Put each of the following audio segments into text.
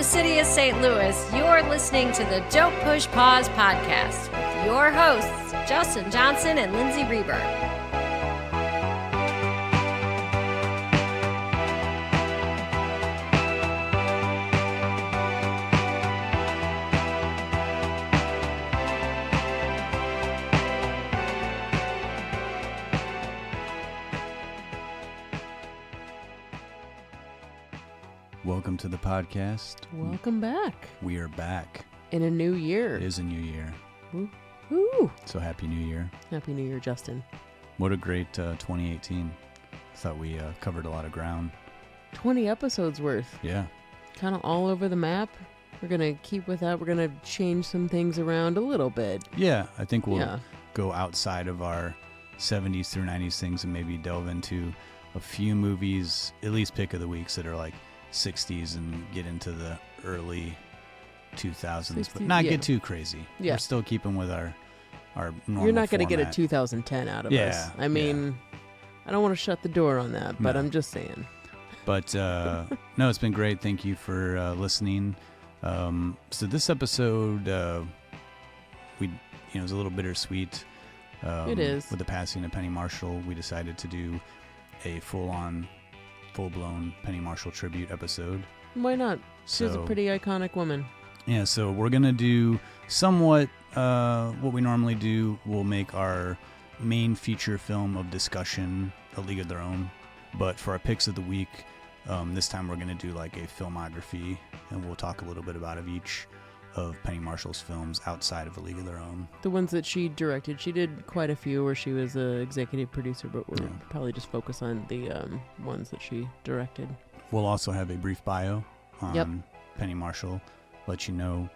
the city of St. Louis, you're listening to the Don't Push Pause podcast with your hosts, Justin Johnson and Lindsay Reber. Welcome to the podcast. Welcome back. We are back. In a new year. It is a new year. Woo. So happy new year. Happy New Year, Justin. What a great 2018. Thought we covered a lot of ground. 20 episodes worth. Yeah. Kind of all over the map. We're going to keep with that. We're going to change some things around a little bit. Yeah, I think we'll go outside of our 70s through 90s things and maybe delve into a few movies, at least pick of the weeks that are like 60s and get into the early 2000s, 60s, but not get too crazy. Yeah. We're still keeping with our normal You're not going to get a format. 2010 out of us. I mean, I don't want to shut the door on that, but I'm just saying. But no, it's been great. Thank you for listening. So this episode, it was a little bittersweet. It is. With the passing of Penny Marshall, we decided to do a full-blown Penny Marshall tribute episode. Why not? She's a So- pretty iconic woman. Yeah, so we're going to do somewhat what we normally do. We'll make our main feature film of discussion A League of Their Own. But for our picks of the week, this time we're going to do like a filmography, and we'll talk a little bit about each of Penny Marshall's films outside of A League of Their Own. The ones that she directed. She did quite a few where she was an executive producer, but we'll probably just focus on the ones that she directed. We'll also have a brief bio on Penny Marshall, let you know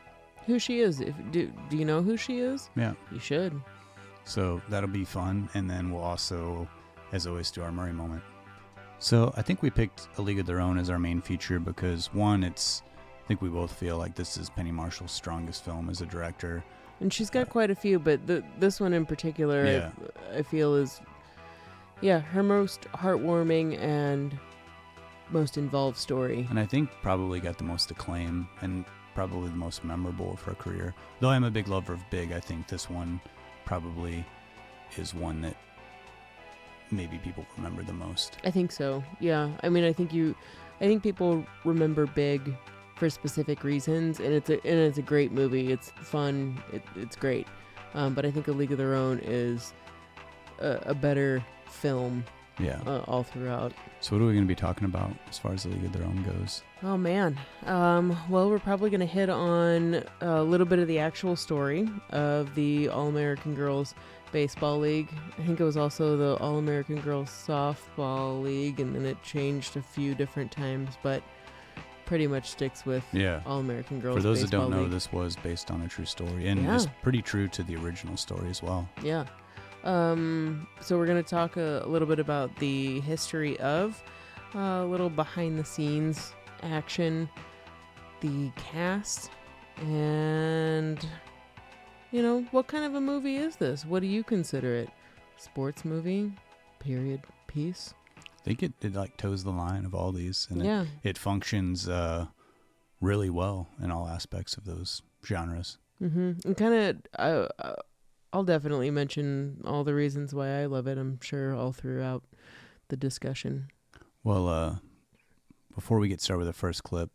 who she is. Do you know who she is? Yeah. You should. So that'll be fun. And then we'll also, as always, do our Murray moment. So I think we picked A League of Their Own as our main feature because, one, I think we both feel like this is Penny Marshall's strongest film as a director. And she's got quite a few, but this one in particular, I feel is, her most heartwarming and most involved story. And I think probably got the most acclaim and probably the most memorable of her career. Though I'm a big lover of Big, I think this one probably is one that maybe people remember the most. I think so. Yeah. I mean, I think people remember Big for specific reasons, and it's a great movie. It's fun. It's great. But I think A League of Their Own is a better film. Yeah. All throughout. So what are we going to be talking about as far as The League of Their Own goes? Oh, man. Well, we're probably going to hit on a little bit of the actual story of the All-American Girls Baseball League. I think it was also the All-American Girls Softball League, and then it changed a few different times, but pretty much sticks with All-American Girls Baseball League. For those that don't know, this was based on a true story, and it's pretty true to the original story as well. Yeah. So we're going to talk a little bit about the history of a little behind the scenes action, the cast, and what kind of a movie is this? What do you consider it? Sports movie? Period piece? I think it like toes the line of all these, and it functions really well in all aspects of those genres. Mm-hmm. And kind of I'll definitely mention all the reasons why I love it, I'm sure, all throughout the discussion. Well, before we get started with the first clip,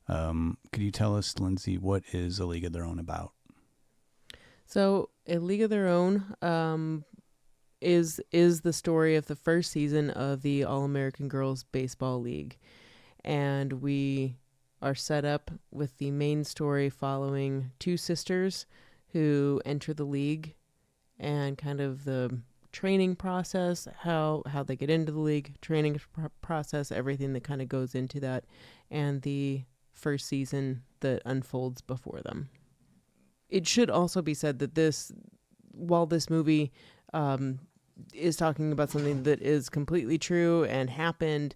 could you tell us, Lindsay, what is A League of Their Own about? So, A League of Their Own is the story of the first season of the All-American Girls Baseball League. And we are set up with the main story following two sisters who enter the league, and kind of the training process, how they get into the league, training process, everything that kind of goes into that, and the first season that unfolds before them. It should also be said that while this movie is talking about something that is completely true and happened,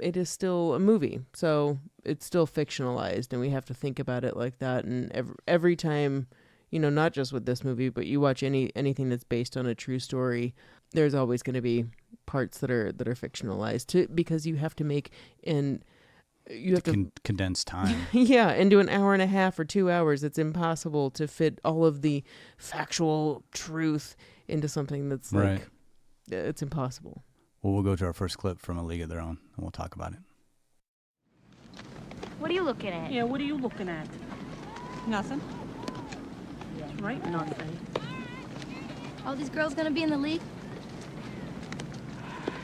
it is still a movie, so it's still fictionalized, and we have to think about it like that. And every time, not just with this movie, but you watch anything that's based on a true story, there's always going to be parts that are fictionalized because you have to make you have to condense time. yeah, into an hour and a half or 2 hours. It's impossible to fit all of the factual truth into something that's Right. like, it's impossible. Well, we'll go to our first clip from A League of Their Own, and we'll talk about it. What are you looking at? Yeah, what are you looking at? Nothing. Right, nothing. All these girls gonna be in the league?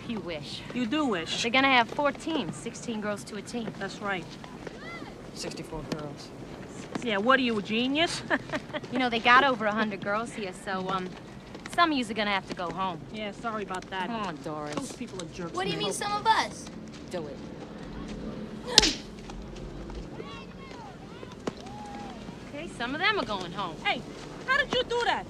You wish. You do wish. They're gonna have 4 teams, 16 girls to a team. That's right. 64 girls. Yeah, what are you, a genius? You know, they got over 100 girls here, so, some of yous are gonna have to go home. Yeah, sorry about that. Come on, Doris. Those people are jerks. What do you man. mean some of us? Do it. Okay, some of them are going home. Hey, how did you do that?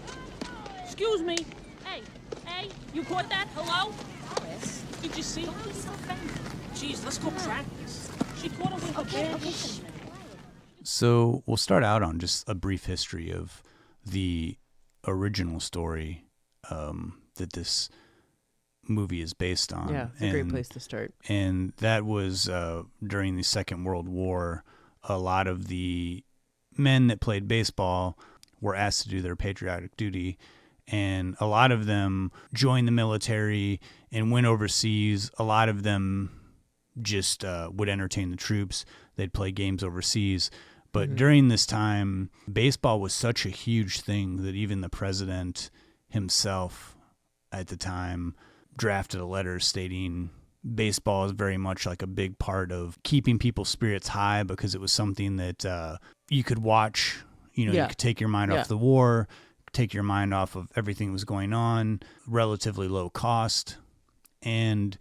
Excuse me. Hey, you caught that? Hello? Doris. Did you see? Don't be so offended. Jeez, let's go practice. She caught him with Okay, a okay. So we'll start out on just a brief history of the original story that this movie is based on. Yeah, it's a great place to start. And that was during the Second World War. A lot of the men that played baseball were asked to do their patriotic duty, and a lot of them joined the military and went overseas. A lot of them just would entertain the troops. They'd play games overseas. But during this time, baseball was such a huge thing that even the president himself at the time drafted a letter stating baseball is very much like a big part of keeping people's spirits high, because it was something that you could watch, you could take your mind off the war, take your mind off of everything that was going on, relatively low cost. And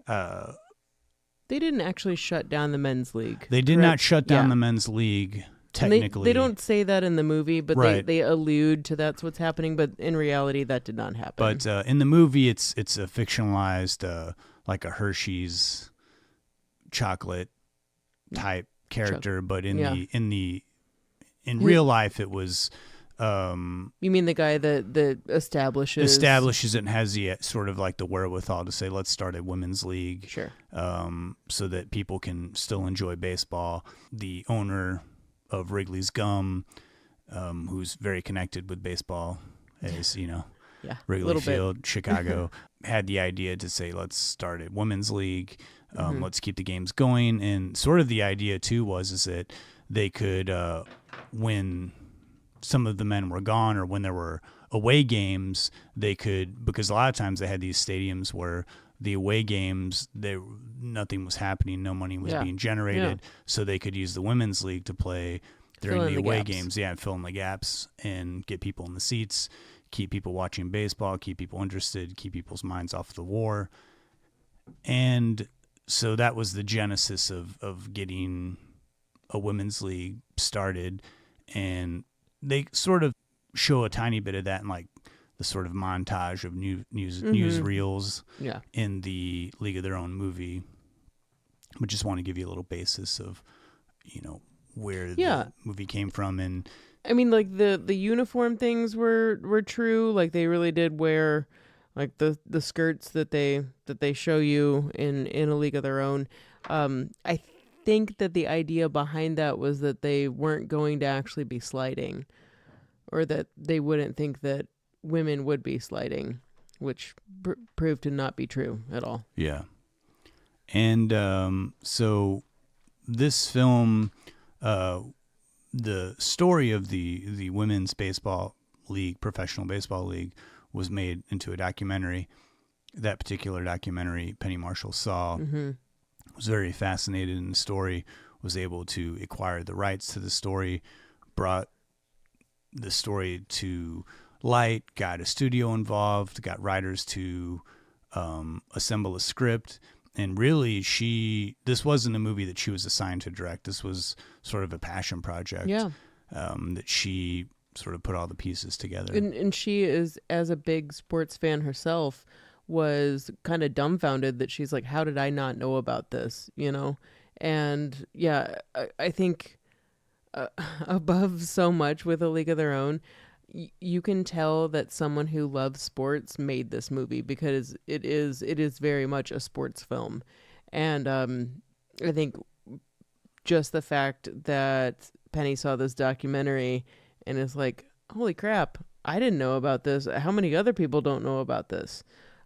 They didn't actually shut down the men's league. they did correct? not shut down the men's league, And technically. They don't say that in the movie, but Right. they allude to that's what's happening. But in reality, that did not happen. But in the movie, it's a fictionalized, like a Hershey's chocolate type character. But in real life, it was you mean the guy that establishes it and has the sort of like the wherewithal to say, let's start a women's league, Sure. so that people can still enjoy baseball. The owner of Wrigley's Gum, who's very connected with baseball, as Yeah, Wrigley little Field, Chicago, had the idea to say, let's start a women's league. Let's keep the games going. And sort of the idea too is that they could, when some of the men were gone or when there were away games, they could, because a lot of times they had these stadiums where the away games, nothing was happening, no money was being generated, so they could use the women's league to play during the away games, fill in the gaps and get people in the seats, keep people watching baseball, keep people interested, keep people's minds off the war. And so that was the genesis of getting a women's league started. And they sort of show a tiny bit of that in like the sort of montage of newsreels in the League of Their Own movie. But just want to give you a little basis of, where the movie came from. And I mean, like the uniform things were true. Like they really did wear like the skirts that they show you in A League of Their Own. I think that the idea behind that was that they weren't going to actually be sliding, or that they wouldn't think that women would be sliding, which proved to not be true at all. Yeah. And so this film, the story of the women's baseball league, professional baseball league, was made into a documentary. That particular documentary, Penny Marshall saw, was very fascinated in the story, was able to acquire the rights to the story, brought the story to light, got a studio involved, got writers to assemble a script. And really, this wasn't a movie that she was assigned to direct. This was sort of a passion project that she sort of put all the pieces together. And she is, as a big sports fan herself, was kind of dumbfounded that she's like, how did I not know about this? And I think above so much with A League of Their Own, you can tell that someone who loves sports made this movie, because it is very much a sports film. And I think just the fact that Penny saw this documentary and is like, holy crap, I didn't know about this. How many other people don't know about this?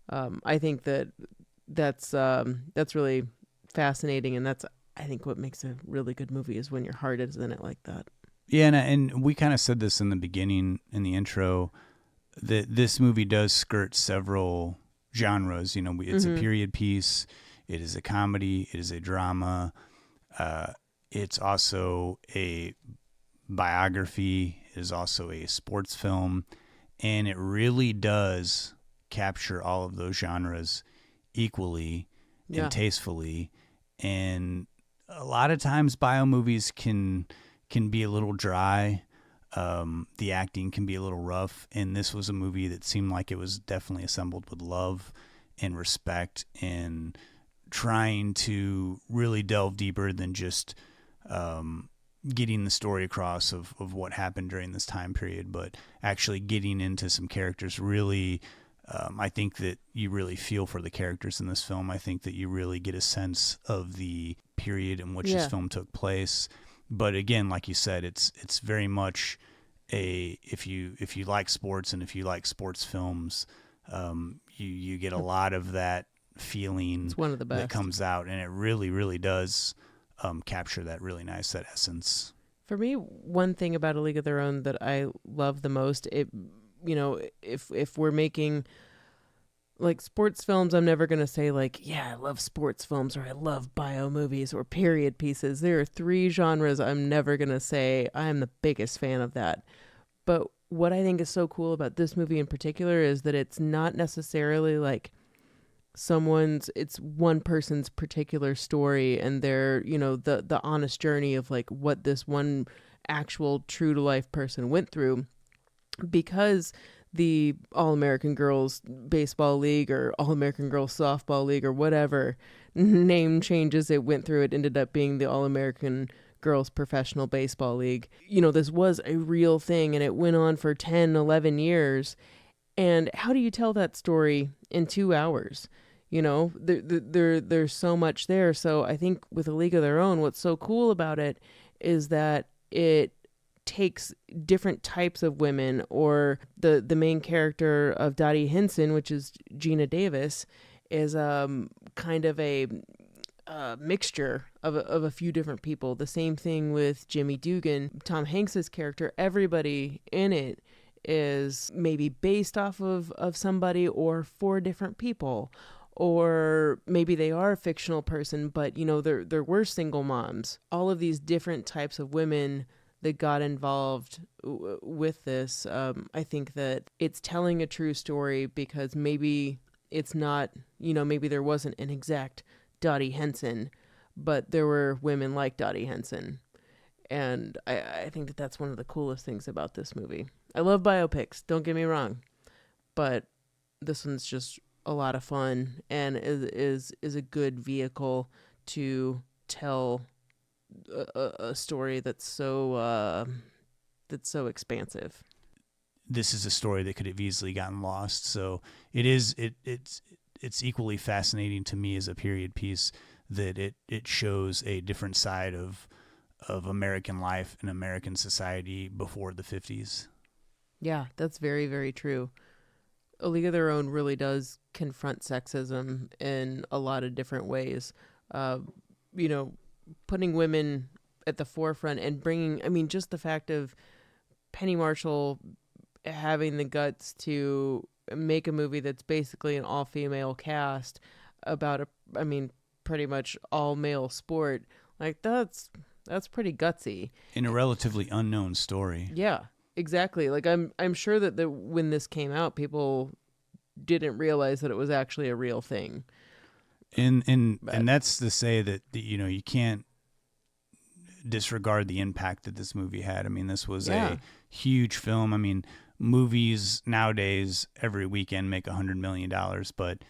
I think that's really fascinating, and that's, I think, what makes a really good movie is when your heart is in it like that. Yeah, and we kind of said this in the beginning, in the intro, that this movie does skirt several genres. You know, it's a period piece, it is a comedy, it is a drama, it's also a biography, it is also a sports film, and it really does capture all of those genres equally and tastefully. And a lot of times bio movies can be a little dry. The acting can be a little rough, and this was a movie that seemed like it was definitely assembled with love and respect and trying to really delve deeper than just getting the story across of what happened during this time period, but actually getting into some characters. Really, I think that you really feel for the characters in this film. I think that you really get a sense of the period in which this film took place. But again, like you said, it's very much if you like sports and if you like sports films, you get a lot of that feeling. It's one of the best that comes out, and it really, really does capture that really nice, that essence. For me, one thing about A League of Their Own that I love the most, if we're making like sports films, I'm never going to say like, yeah, I love sports films or I love bio movies or period pieces. There are 3 genres I'm never going to say I am the biggest fan of that. But what I think is so cool about this movie in particular is that it's not necessarily like it's one person's particular story and their, the honest journey of like what this one actual true to life person went through, because the All-American Girls Baseball League or All-American Girls Softball League or whatever name changes it went through, it ended up being the All-American Girls Professional Baseball League. This was a real thing, and it went on for 10, 11 years. And how do you tell that story in 2 hours? There's so much there. So I think with A League of Their Own, what's so cool about it is that it takes different types of women, or the main character of Dottie Hinson, which is Gina Davis, is kind of a mixture of a few different people. The same thing with Jimmy Dugan, Tom Hanks's character. Everybody in it is maybe based off of somebody or 4 different people, or maybe they are a fictional person, but there were single moms. All of these different types of women that got involved with this. I think that it's telling a true story, because maybe it's not, maybe there wasn't an exact Dottie Henson, but there were women like Dottie Henson. And I think that that's one of the coolest things about this movie. I love biopics, don't get me wrong, but this one's just a lot of fun and is a good vehicle to tell a story that's so expansive. This is a story that could have easily gotten lost. So it's equally fascinating to me as a period piece that it shows a different side of American life and American society before the 50s. Yeah, that's very, very true. A League of Their Own really does confront sexism in a lot of different ways. Putting women at the forefront and bringing, just the fact of Penny Marshall having the guts to make a movie that's basically an all-female cast about pretty much all-male sport. Like, that's pretty gutsy. In a relatively unknown story. Yeah, exactly. Like, I'm sure that when this came out, people didn't realize that it was actually a real thing. And that's to say that you can't disregard the impact that this movie had. This was a huge film. Movies nowadays every weekend make $100 million, but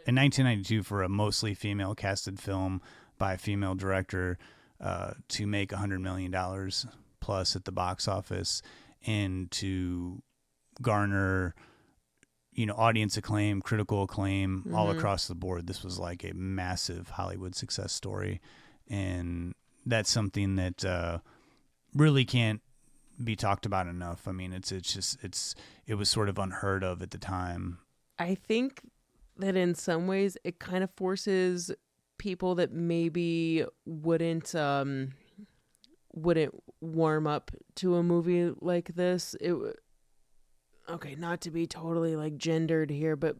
in 1992, for a mostly female casted film by a female director, to make $100 million plus at the box office and to garner audience acclaim, critical acclaim, all across the board. This was like a massive Hollywood success story. And that's something that really can't be talked about enough. I mean, it was sort of unheard of at the time. I think that in some ways it kind of forces people that maybe wouldn't warm up to a movie like this. Okay, not to be totally like gendered here, but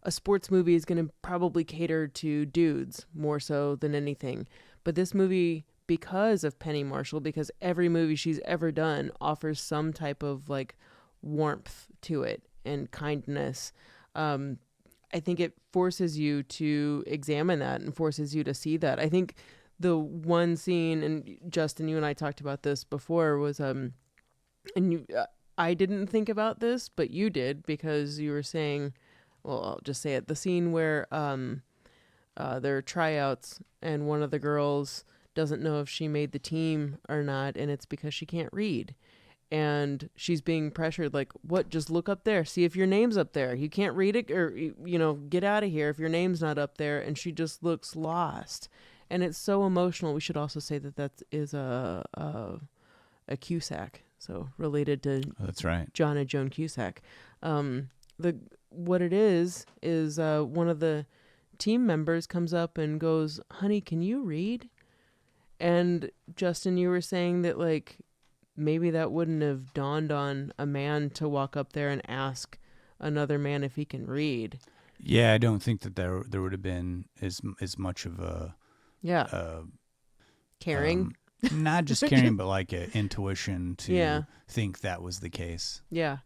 a sports movie is going to probably cater to dudes more so than anything. But this movie, because of Penny Marshall, because every movie she's ever done offers some type of like warmth to it and kindness. I think it forces you to examine that and forces you to see that. I think the one scene, and Justin, you and I talked about this before, was I didn't think about this, but you did, because you were saying, well, I'll just say it, the scene where there are tryouts and one of the girls doesn't know if she made the team or not, and it's because she can't read. And she's being pressured, like, what, just look up there, see if your name's up there. You can't read it, or, get out of here if your name's not up there. And she just looks lost. And it's so emotional. We should also say that is a Cusack, so related to That's right. John and Joan Cusack. What it is one of the team members comes up and goes, honey, can you read? And Justin, you were saying that, like, maybe that wouldn't have dawned on a man to walk up there and ask another man if he can read. Yeah, I don't think that there would have been as much of a caring, not just caring, but like an intuition to think that was the case. Yeah,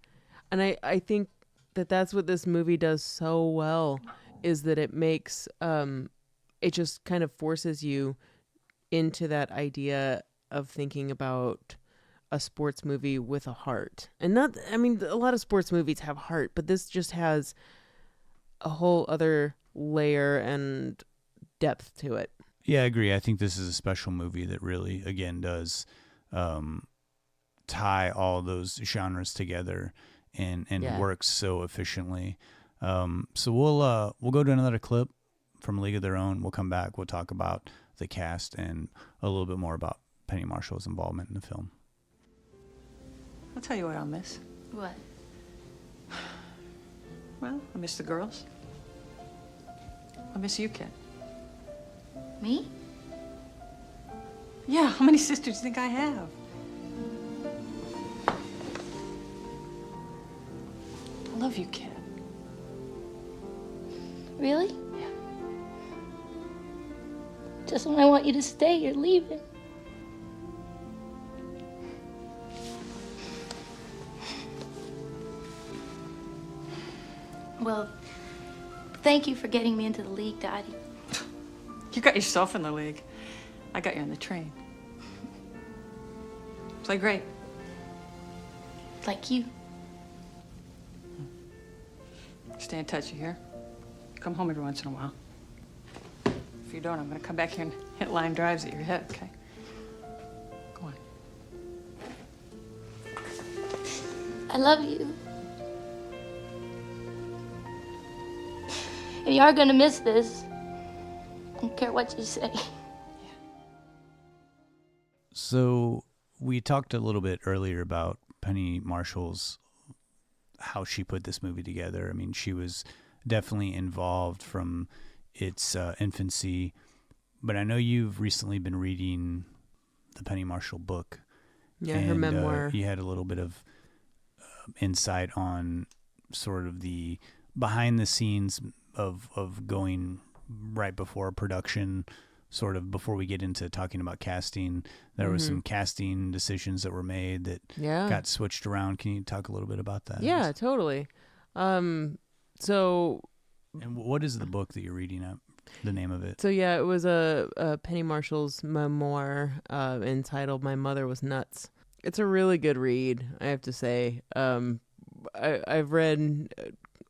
and I think that's what this movie does so well, is that it makes it just kind of forces you into that idea of thinking about a sports movie with a heart. And a lot of sports movies have heart, but this just has a whole other layer and depth to it. Yeah, I agree. I think this is a special movie that really, again, does tie all those genres together and works so efficiently. So we'll go to another clip from League of Their Own. We'll come back. We'll talk about the cast and a little bit more about Penny Marshall's involvement in the film. I'll tell you what I'll miss. What? Well, I miss the girls. I miss you, kid. Me? Yeah, how many sisters do you think I have? I love you, kid. Really? Yeah. Just when I want you to stay, you're leaving. Well, thank you for getting me into the league, Daddy. You got yourself in the league. I got you on the train. Play great. Like you. Stay in touch, you hear? Come home every once in a while. If you don't, I'm gonna come back here and hit line drives at your head, okay? Go on. I love you. And you are gonna miss this. I don't care what you say. So we talked a little bit earlier about Penny Marshall's, how she put this movie together. I mean, she was definitely involved from its infancy, but I know you've recently been reading the Penny Marshall book. Yeah, her memoir. You had a little bit of insight on sort of the behind the scenes of going right before production, sort of before we get into talking about casting. There was some casting decisions that were made that got switched around. Can you talk a little bit about that? Yeah, totally. So, and what is the book that you're reading up? The name of it? So yeah, it was a Penny Marshall's memoir entitled "My Mother Was Nuts." It's a really good read, I have to say. I've read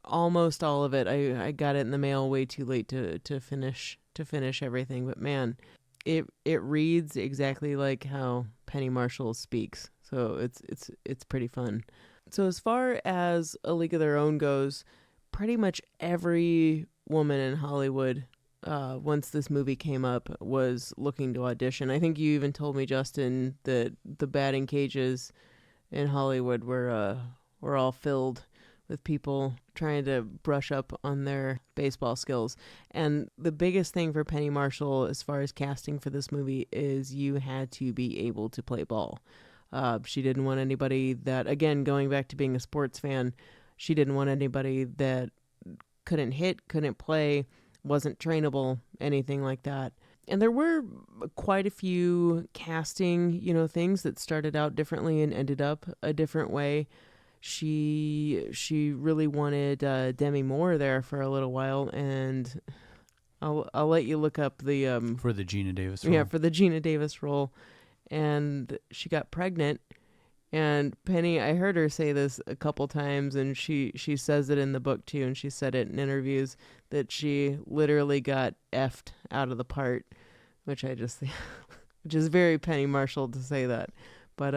almost all of it. I got it in the mail way too late to finish everything, but man, it reads exactly like how Penny Marshall speaks. So it's pretty fun. So as far as A League of Their Own goes, pretty much every woman in Hollywood once this movie came up, was looking to audition. I think you even told me, Justin, that the batting cages in Hollywood were all filled with people trying to brush up on their baseball skills. And the biggest thing for Penny Marshall as far as casting for this movie is you had to be able to play ball. She didn't want anybody that, again, going back to being a sports fan, she didn't want anybody that couldn't hit, couldn't play, wasn't trainable, anything like that. And there were quite a few casting, things that started out differently and ended up a different way. She really wanted Demi Moore there for a little while, and I'll let you look up the for the Gina Davis role. Yeah, for the Gina Davis role. And she got pregnant. And Penny, I heard her say this a couple times, and she says it in the book too, and she said it in interviews, that she literally got effed out of the part, which I just think, which is very Penny Marshall to say that. But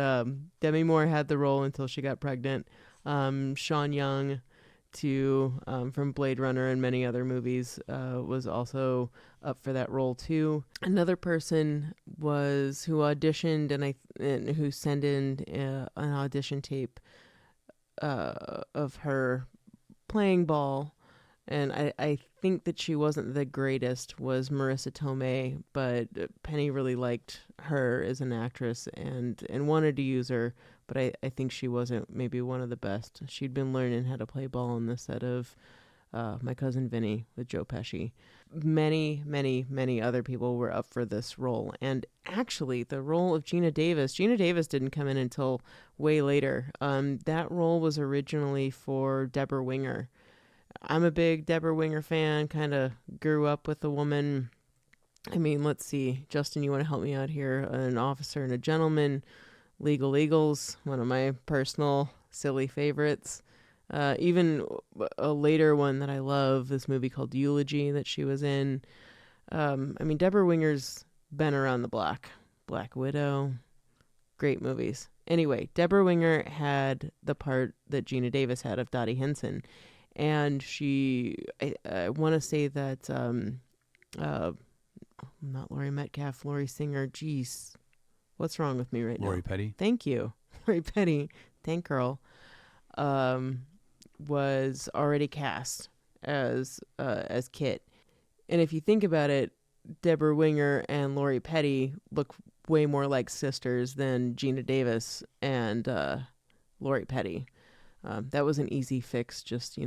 Demi Moore had the role until she got pregnant. Sean Young, from Blade Runner and many other movies, was also up for that role too. Another person who auditioned and who sent in an audition tape of her playing ball, and I think that she wasn't the greatest, was Marissa Tomei, but Penny really liked her as an actress and wanted to use her, but I think she wasn't maybe one of the best. She'd been learning how to play ball on the set of My Cousin Vinny with Joe Pesci. Many, many, many other people were up for this role. And actually, the role of Gina Davis didn't come in until way later. That role was originally for Deborah Winger. I'm a big Deborah Winger fan, kind of grew up with the woman. I mean, let's see. Justin, you want to help me out here? An Officer and a Gentleman, Legal Eagles, one of my personal silly favorites. Even a later one that I love, this movie called Eulogy that she was in. I mean, Deborah Winger's been around the block. Black Widow, great movies. Anyway, Deborah Winger had the part that Gina Davis had of Dottie Hinson. And I want to say that, not Laurie Metcalf, Laurie Singer, geez, what's wrong with me right now? Lori Petty. Thank you. Lori Petty, thank girl, was already cast as Kit. And if you think about it, Deborah Winger and Lori Petty look way more like sisters than Gina Davis and Lori Petty. That was an easy fix, just,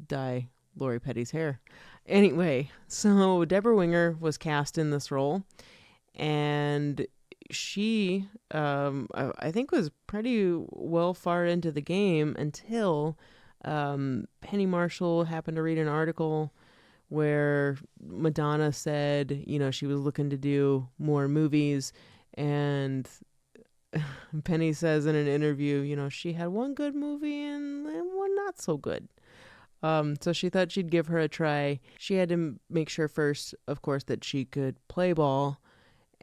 dye Lori Petty's hair. Anyway, so Deborah Winger was cast in this role, and she, I think, was pretty well far into the game until Penny Marshall happened to read an article where Madonna said, she was looking to do more movies, and Penny says in an interview, she had one good movie and one not so good. So she thought she'd give her a try. She had to make sure first, of course, that she could play ball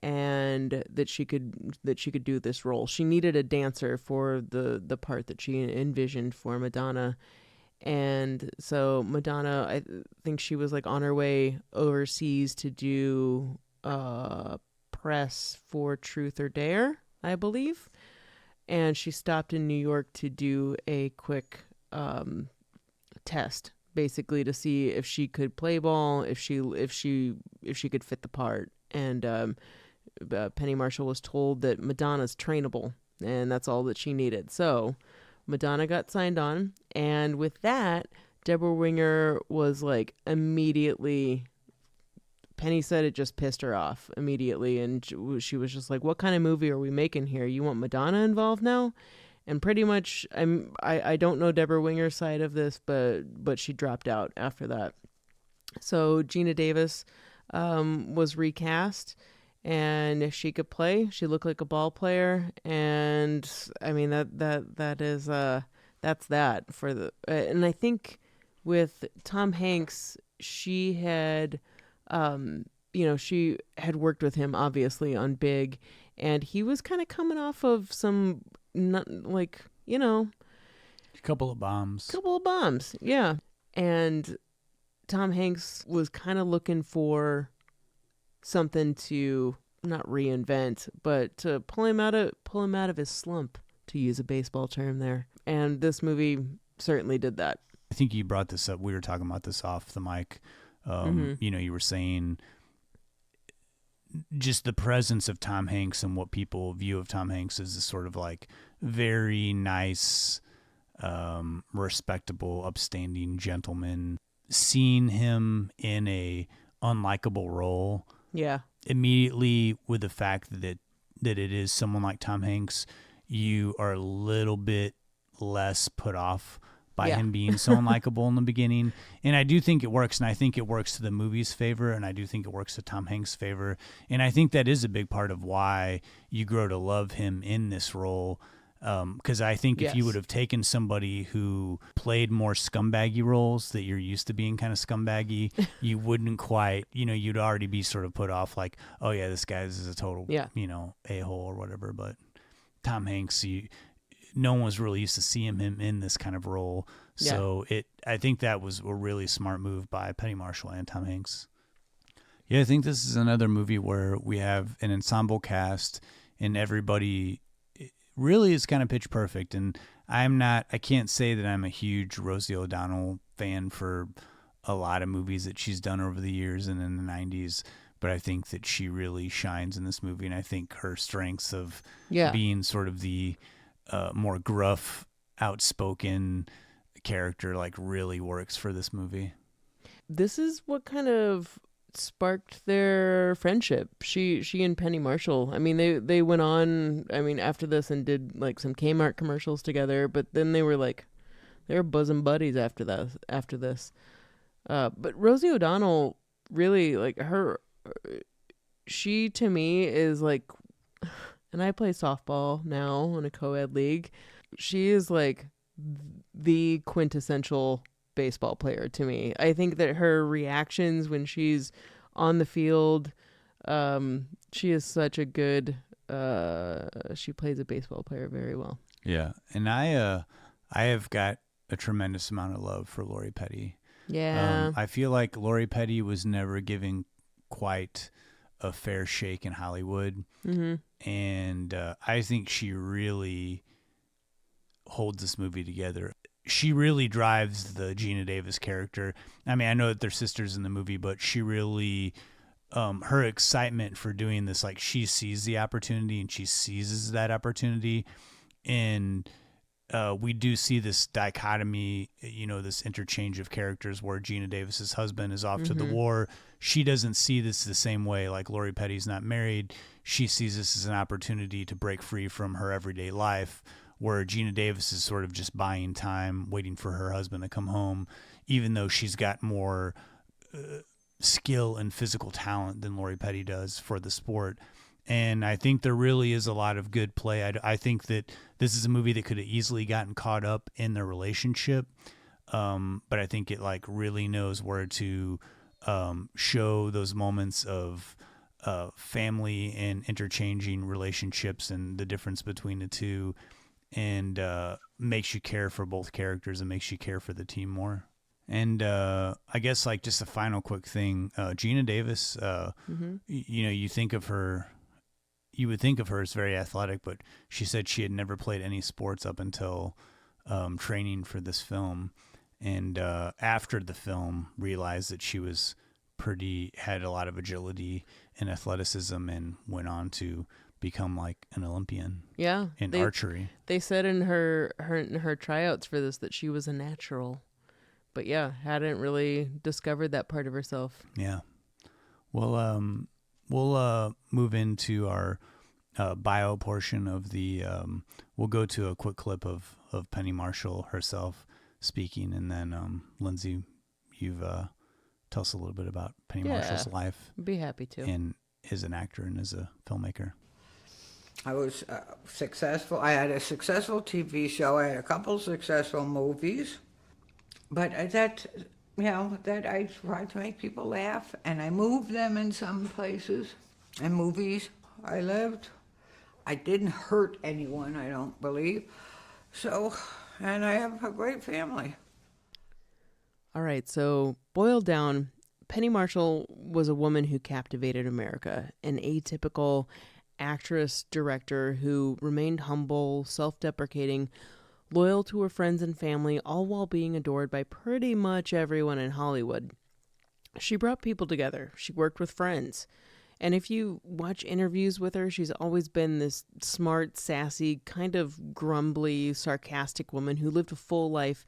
and that she could do this role. She needed a dancer for the part that she envisioned for Madonna. And so Madonna, I think she was like on her way overseas to do press for Truth or Dare, I believe. And she stopped in New York to do a quick test, basically to see if she could play ball, if she could fit the part. And Penny Marshall was told that Madonna's trainable, and that's all that she needed. So Madonna got signed on, and with that, Deborah Winger was like immediately, Penny said it just pissed her off immediately, and she was just like, what kind of movie are we making here? You want Madonna involved now? And pretty much, I don't know Deborah Winger's side of this, but she dropped out after that. So Gina Davis was recast, and she could play. She looked like a ball player, and I mean that's that for the. And I think with Tom Hanks, she had, she had worked with him obviously on Big, and he was kind of coming off of some. Not like, a couple of bombs, yeah. And Tom Hanks was kind of looking for something to not reinvent, but to pull him out of his slump, to use a baseball term there. And this movie certainly did that. I think you brought this up. We were talking about this off the mic. You were saying just the presence of Tom Hanks and what people view of Tom Hanks as this sort of like very nice, respectable, upstanding gentleman. Seeing him in a unlikable role, immediately with the fact that it is someone like Tom Hanks, you are a little bit less put off by him being so unlikable in the beginning. And I do think it works, and I think it works to the movie's favor, and I do think it works to Tom Hanks' favor. And I think that is a big part of why you grow to love him in this role. Because I think if you would have taken somebody who played more scumbaggy roles that you're used to being kind of scumbaggy, you wouldn't quite, you'd already be sort of put off like, oh yeah, this guy is a total, a-hole or whatever. But Tom Hanks, no one was really used to seeing him in this kind of role. So I think that was a really smart move by Penny Marshall and Tom Hanks. Yeah, I think this is another movie where we have an ensemble cast and everybody really is kind of pitch perfect. And I can't say that I'm a huge Rosie O'Donnell fan for a lot of movies that she's done over the years and in the 90s, but I think that she really shines in this movie. And I think her strengths of being sort of the more gruff, outspoken character like really works for this movie. This is what kind of sparked their friendship. She and Penny Marshall. I mean, they went on, after this and did like some Kmart commercials together, but then they were bosom buddies after this. But Rosie O'Donnell really, like, she to me is like, and I play softball now in a co-ed league. She is like the quintessential baseball player to me. I think that her reactions when she's on the field, she is such a good, she plays a baseball player very well. Yeah. And I have got a tremendous amount of love for Lori Petty. Yeah. I feel like Lori Petty was never given quite a fair shake in Hollywood. Mm-hmm. And I think she really holds this movie together. She really drives the Gina Davis character. I mean, I know that they're sisters in the movie, but she really, her excitement for doing this, like she sees the opportunity and she seizes that opportunity. And we do see this dichotomy, this interchange of characters where Gina Davis's husband is off to the war. She doesn't see this the same way. Like Lori Petty's not married. She sees this as an opportunity to break free from her everyday life, where Gina Davis is sort of just buying time, waiting for her husband to come home, even though she's got more skill and physical talent than Lori Petty does for the sport. And I think there really is a lot of good play. I think that this is a movie that could have easily gotten caught up in their relationship, but I think it like really knows where to show those moments of family and interchanging relationships and the difference between the two, and makes you care for both characters and makes you care for the team more. And I guess like just a final quick thing, Gina Davis, you would think of her as very athletic, but she said she had never played any sports up until training for this film. And after the film, realized that she was had a lot of agility and athleticism, and went on to become like an Olympian. Yeah, in archery. They said in her tryouts for this that she was a natural, but hadn't really discovered that part of herself. Yeah. Well, we'll move into our bio portion of the. We'll go to a quick clip of Penny Marshall herself speaking, and then Lindsay, you've tell us a little bit about Penny Marshall's life. Be happy to. And as an actor and as a filmmaker. I was successful. I had a successful TV show. I had a couple successful movies, but that I tried to make people laugh, and I moved them in some places and movies I lived. I didn't hurt anyone, I don't believe. So, and I have a great family. All right, so boiled down, Penny Marshall was a woman who captivated America, an atypical actress director who remained humble, self-deprecating, loyal to her friends and family, all while being adored by pretty much everyone in Hollywood. She brought people together. She worked with friends. And if you watch interviews with her, she's always been this smart, sassy, kind of grumbly, sarcastic woman who lived a full life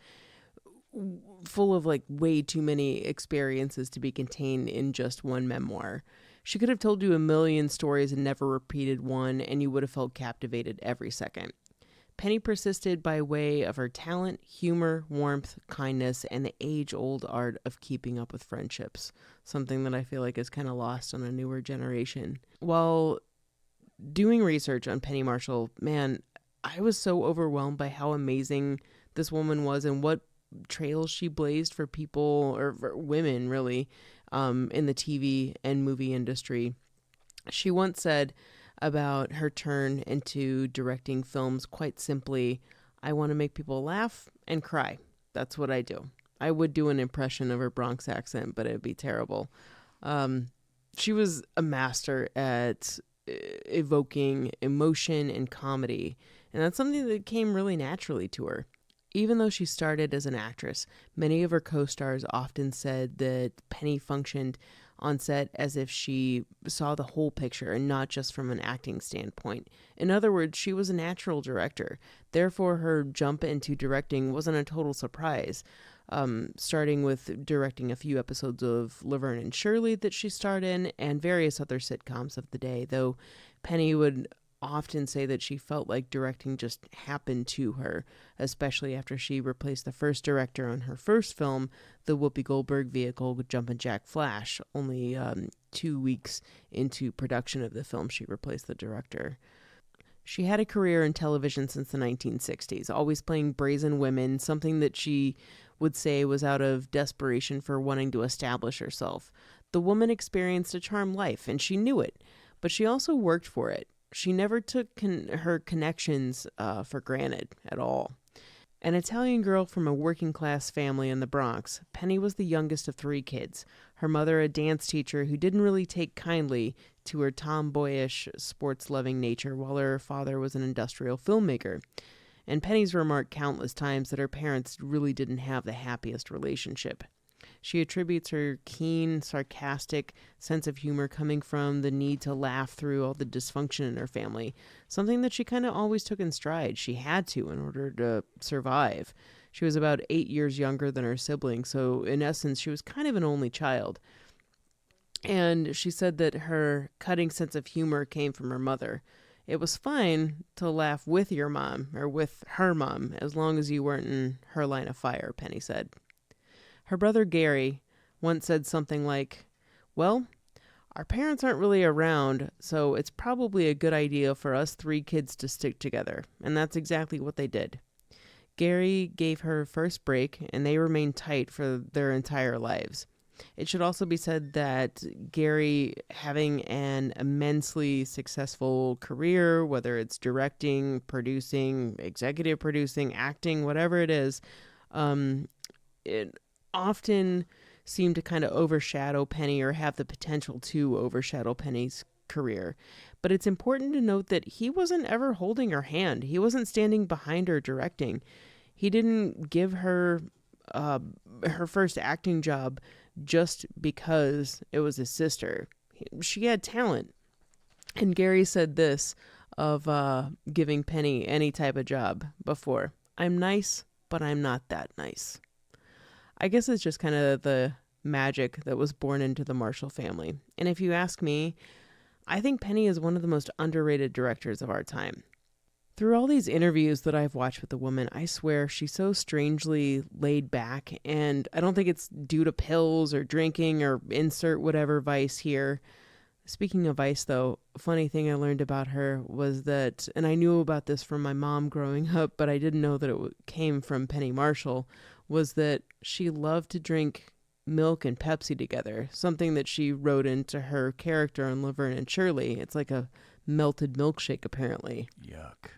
full of like way too many experiences to be contained in just one memoir. She could have told you a million stories and never repeated one, and you would have felt captivated every second. Penny persisted by way of her talent, humor, warmth, kindness, and the age-old art of keeping up with friendships, something that I feel like is kind of lost on a newer generation. While doing research on Penny Marshall, man, I was so overwhelmed by how amazing this woman was and what trails she blazed for people, or for women really, in the TV and movie industry. She once said about her turn into directing films quite simply, "I want to make people laugh and cry. That's what I do." I would do an impression of her Bronx accent, but it would be terrible. She was a master at evoking emotion and comedy, and that's something that came really naturally to her. Even though she started as an actress, many of her co-stars often said that Penny functioned on set as if she saw the whole picture and not just from an acting standpoint. In other words, she was a natural director. Therefore, her jump into directing wasn't a total surprise. Starting with directing a few episodes of Laverne and Shirley that she starred in and various other sitcoms of the day, though Penny would often say that she felt like directing just happened to her, especially after she replaced the first director on her first film, the Whoopi Goldberg vehicle Jumpin' Jack Flash. Only 2 weeks into production of the film, she replaced the director. She had a career in television since the 1960s, always playing brazen women, something that she would say was out of desperation for wanting to establish herself. The woman experienced a charmed life, and she knew it, but she also worked for it. She never took her connections for granted at all. An Italian girl from a working-class family in the Bronx, Penny was the youngest of 3 kids. Her mother, a dance teacher who didn't really take kindly to her tomboyish, sports-loving nature, while her father was an industrial filmmaker. And Penny's remarked countless times that her parents really didn't have the happiest relationship. She attributes her keen, sarcastic sense of humor coming from the need to laugh through all the dysfunction in her family, something that she kind of always took in stride. She had to in order to survive. She was about 8 years younger than her siblings, so in essence, she was kind of an only child. And she said that her cutting sense of humor came from her mother. It was fine to laugh with your mom, or with her mom, as long as you weren't in her line of fire, Penny said. Her brother Gary once said something like, "Well, our parents aren't really around, so it's probably a good idea for us 3 kids to stick together." And that's exactly what they did. Gary gave her first break, and they remained tight for their entire lives. It should also be said that Gary, having an immensely successful career, whether it's directing, producing, executive producing, acting, whatever it is, it often seemed to kind of overshadow Penny, or have the potential to overshadow Penny's career. But it's important to note that he wasn't ever holding her hand. He wasn't standing behind her directing. He didn't give her her first acting job just because it was his sister. She had talent. And Gary said this of giving Penny any type of job before: "I'm nice, but I'm not that nice." I guess it's just kind of the magic that was born into the Marshall family. And if you ask me, I think Penny is one of the most underrated directors of our time. Through all these interviews that I've watched with the woman, I swear she's so strangely laid back, and I don't think it's due to pills or drinking or insert whatever vice here. Speaking of vice, though, a funny thing I learned about her was that, and I knew about this from my mom growing up, but I didn't know that it came from Penny Marshall, was that she loved to drink milk and Pepsi together, something that she wrote into her character on Laverne and Shirley. It's like a melted milkshake, apparently. Yuck.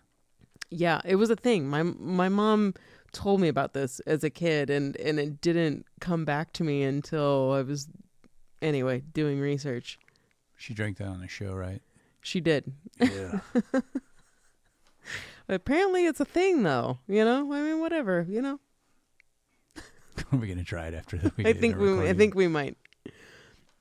Yeah, it was a thing. My mom told me about this as a kid, and it didn't come back to me until I was, anyway, doing research. She drank that on the show, right? She did. Yeah. Apparently it's a thing, though. I mean, whatever, We're going to try it after we I get think the recording. I think we might.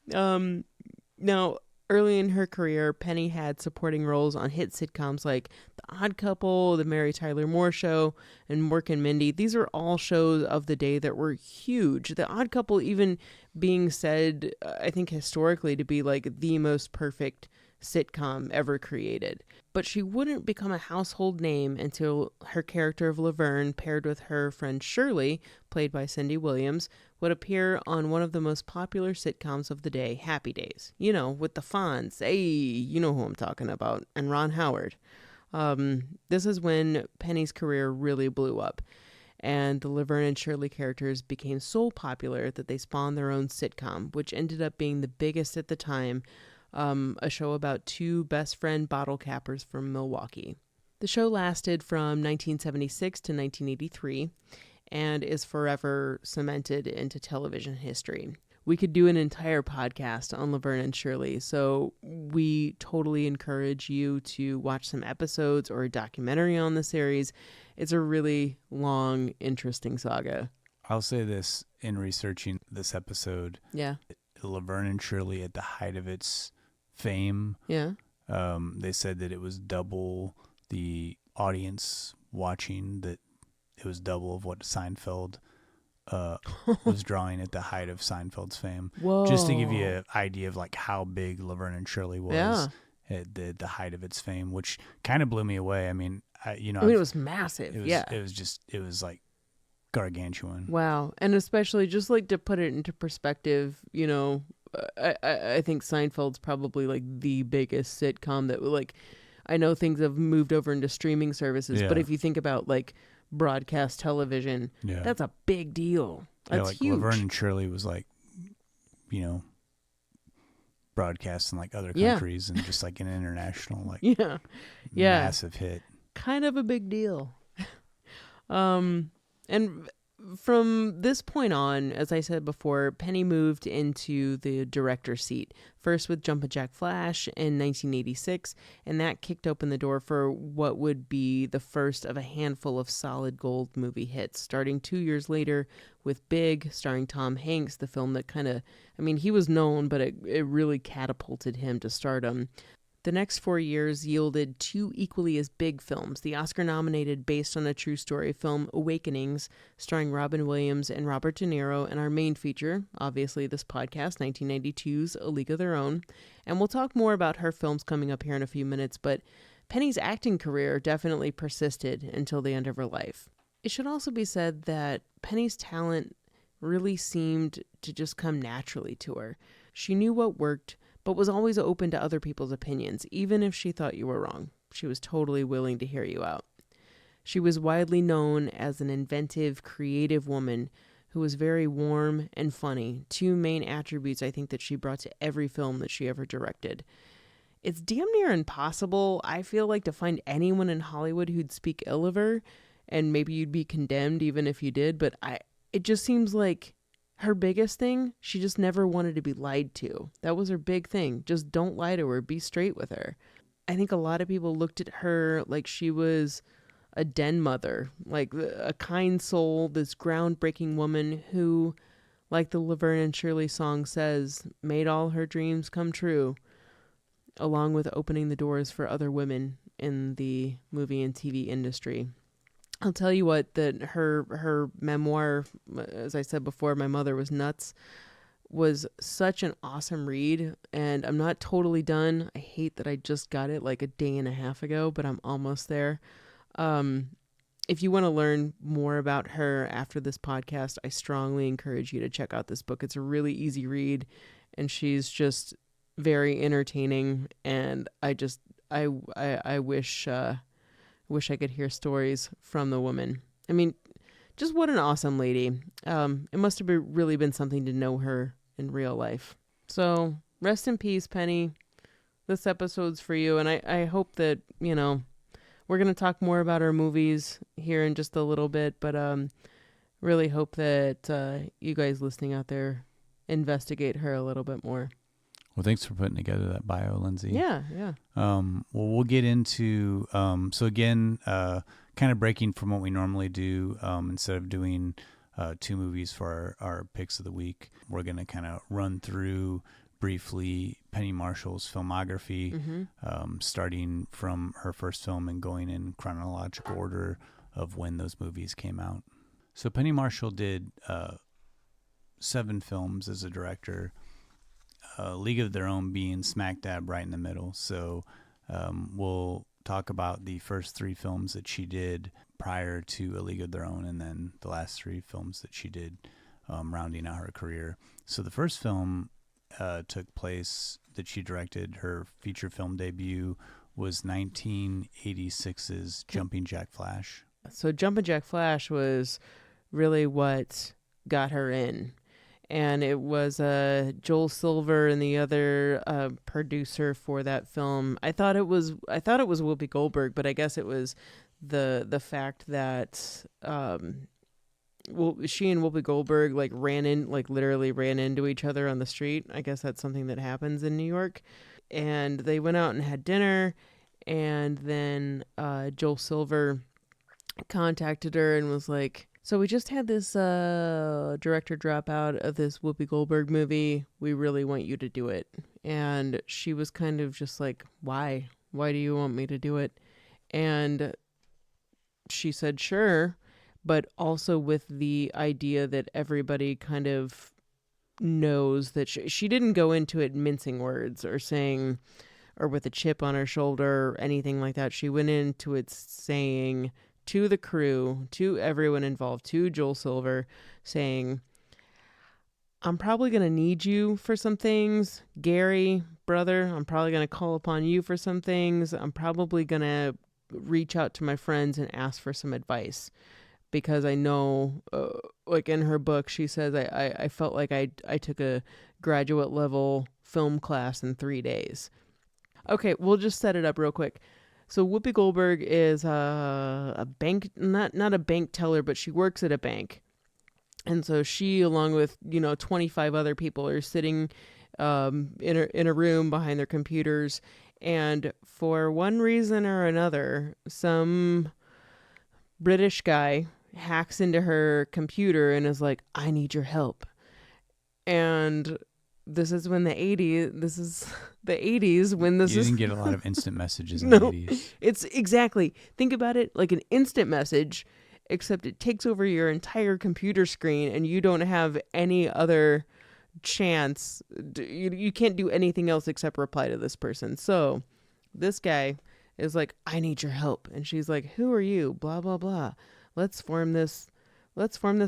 Now, early in her career, Penny had supporting roles on hit sitcoms like The Odd Couple, The Mary Tyler Moore Show, and Mork and Mindy. These are all shows of the day that were huge. The Odd Couple even being said, I think historically, to be like the most perfect sitcom ever created. But she wouldn't become a household name until her character of Laverne, paired with her friend Shirley, played by Cindy Williams, would appear on one of the most popular sitcoms of the day, Happy Days. With the Fonz. Hey, you know who I'm talking about. And Ron Howard. This is when Penny's career really blew up. And the Laverne and Shirley characters became so popular that they spawned their own sitcom, which ended up being the biggest at the time, a show about two best friend bottle cappers from Milwaukee. The show lasted from 1976 to 1983 and is forever cemented into television history. We could do an entire podcast on Laverne and Shirley, so we totally encourage you to watch some episodes or a documentary on the series. It's a really long, interesting saga. I'll say this in researching this episode. Yeah. Laverne and Shirley at the height of its fame. Yeah. They said that it was double the audience watching, that it was double of what Seinfeld was drawing at the height of Seinfeld's fame. Whoa. Just to give you an idea of like how big Laverne and Shirley was Yeah. at the height of its fame, which kind of blew me away. I mean, it was massive. It was like gargantuan. Wow. And especially just like to put it into perspective, I think Seinfeld's probably like the biggest sitcom that like, I know things have moved over into streaming services, but if you think about like broadcast television, that's a big deal. That's like huge. Laverne and Shirley was like, broadcast in like other countries and just like an international, like massive hit. Kind of a big deal. And from this point on, as I said before, Penny moved into the director's seat, first with Jumpin' Jack Flash in 1986, and that kicked open the door for what would be the first of a handful of solid gold movie hits, starting 2 years later with Big, starring Tom Hanks, the film that he was known, but it really catapulted him to stardom. The next 4 years yielded two equally as big films, the Oscar-nominated based on a true story film Awakenings, starring Robin Williams and Robert De Niro, and our main feature, obviously this podcast, 1992's A League of Their Own. And we'll talk more about her films coming up here in a few minutes, but Penny's acting career definitely persisted until the end of her life. It should also be said that Penny's talent really seemed to just come naturally to her. She knew what worked, but was always open to other people's opinions, even if she thought you were wrong. She was totally willing to hear you out. She was widely known as an inventive, creative woman who was very warm and funny, two main attributes I think that she brought to every film that she ever directed. It's damn near impossible, I feel like, to find anyone in Hollywood who'd speak ill of her, and maybe you'd be condemned even if you did, but it just seems like her biggest thing, she just never wanted to be lied to. That was her big thing. Just don't lie to her. Be straight with her. I think a lot of people looked at her like she was a den mother, like a kind soul, this groundbreaking woman who, like the Laverne and Shirley song says, made all her dreams come true, along with opening the doors for other women in the movie and TV industry. I'll tell you what, that her memoir, as I said before, My Mother Was Nuts, was such an awesome read, and I'm not totally done. I hate that I just got it like a day and a half ago, but I'm almost there. If you want to learn more about her after this podcast, I strongly encourage you to check out this book. It's a really easy read, and she's just very entertaining, and I wish I could hear stories from the woman. I mean, just what an awesome lady. It must have really been something to know her in real life. So rest in peace, Penny. This episode's for you. And I hope that, we're going to talk more about our movies here in just a little bit, but really hope that you guys listening out there investigate her a little bit more. Well, thanks for putting together that bio, Lindsay. Yeah. Well, we'll get into, so again, kind of breaking from what we normally do. Instead of doing 2 movies for our picks of the week, we're going to kind of run through briefly Penny Marshall's filmography, starting from her first film and going in chronological order of when those movies came out. So Penny Marshall did 7 films as a director, League of Their Own being smack dab right in the middle. So we'll talk about the first 3 films that she did prior to A League of Their Own, and then the last 3 films that she did rounding out her career. So the first film took place that she directed, her feature film debut, was 1986's Jumping Jack Flash. So Jumpin' Jack Flash was really what got her in. And it was Joel Silver and the other producer for that film. I thought it was Whoopi Goldberg, but I guess it was the fact that she and Whoopi Goldberg literally ran into each other on the street. I guess that's something that happens in New York. And they went out and had dinner, and then Joel Silver contacted her and was like, so we just had this director drop out of this Whoopi Goldberg movie. We really want you to do it. And she was kind of just like, why? Why do you want me to do it? And she said, sure, but also with the idea that everybody kind of knows that she didn't go into it mincing words or saying, or with a chip on her shoulder or anything like that. She went into it saying to the crew, to everyone involved, to Joel Silver, saying, I'm probably going to need you for some things. Gary, brother, I'm probably going to call upon you for some things. I'm probably going to reach out to my friends and ask for some advice. Because I know, like in her book, she says, I felt like I took a graduate level film class in 3 days. Okay, we'll just set it up real quick. So Whoopi Goldberg is a bank, not a bank teller, but she works at a bank. And so she, along with, 25 other people, are sitting in a room behind their computers. And for one reason or another, some British guy hacks into her computer and is like, I need your help. And this is when the 80s when this you is... didn't get a lot of instant messages in the 80s. It's exactly. Think about it like an instant message, except it takes over your entire computer screen and you don't have any other chance. You can't do anything else except reply to this person. So this guy is like, I need your help. And she's like, who are you? Blah, blah, blah. Let's form this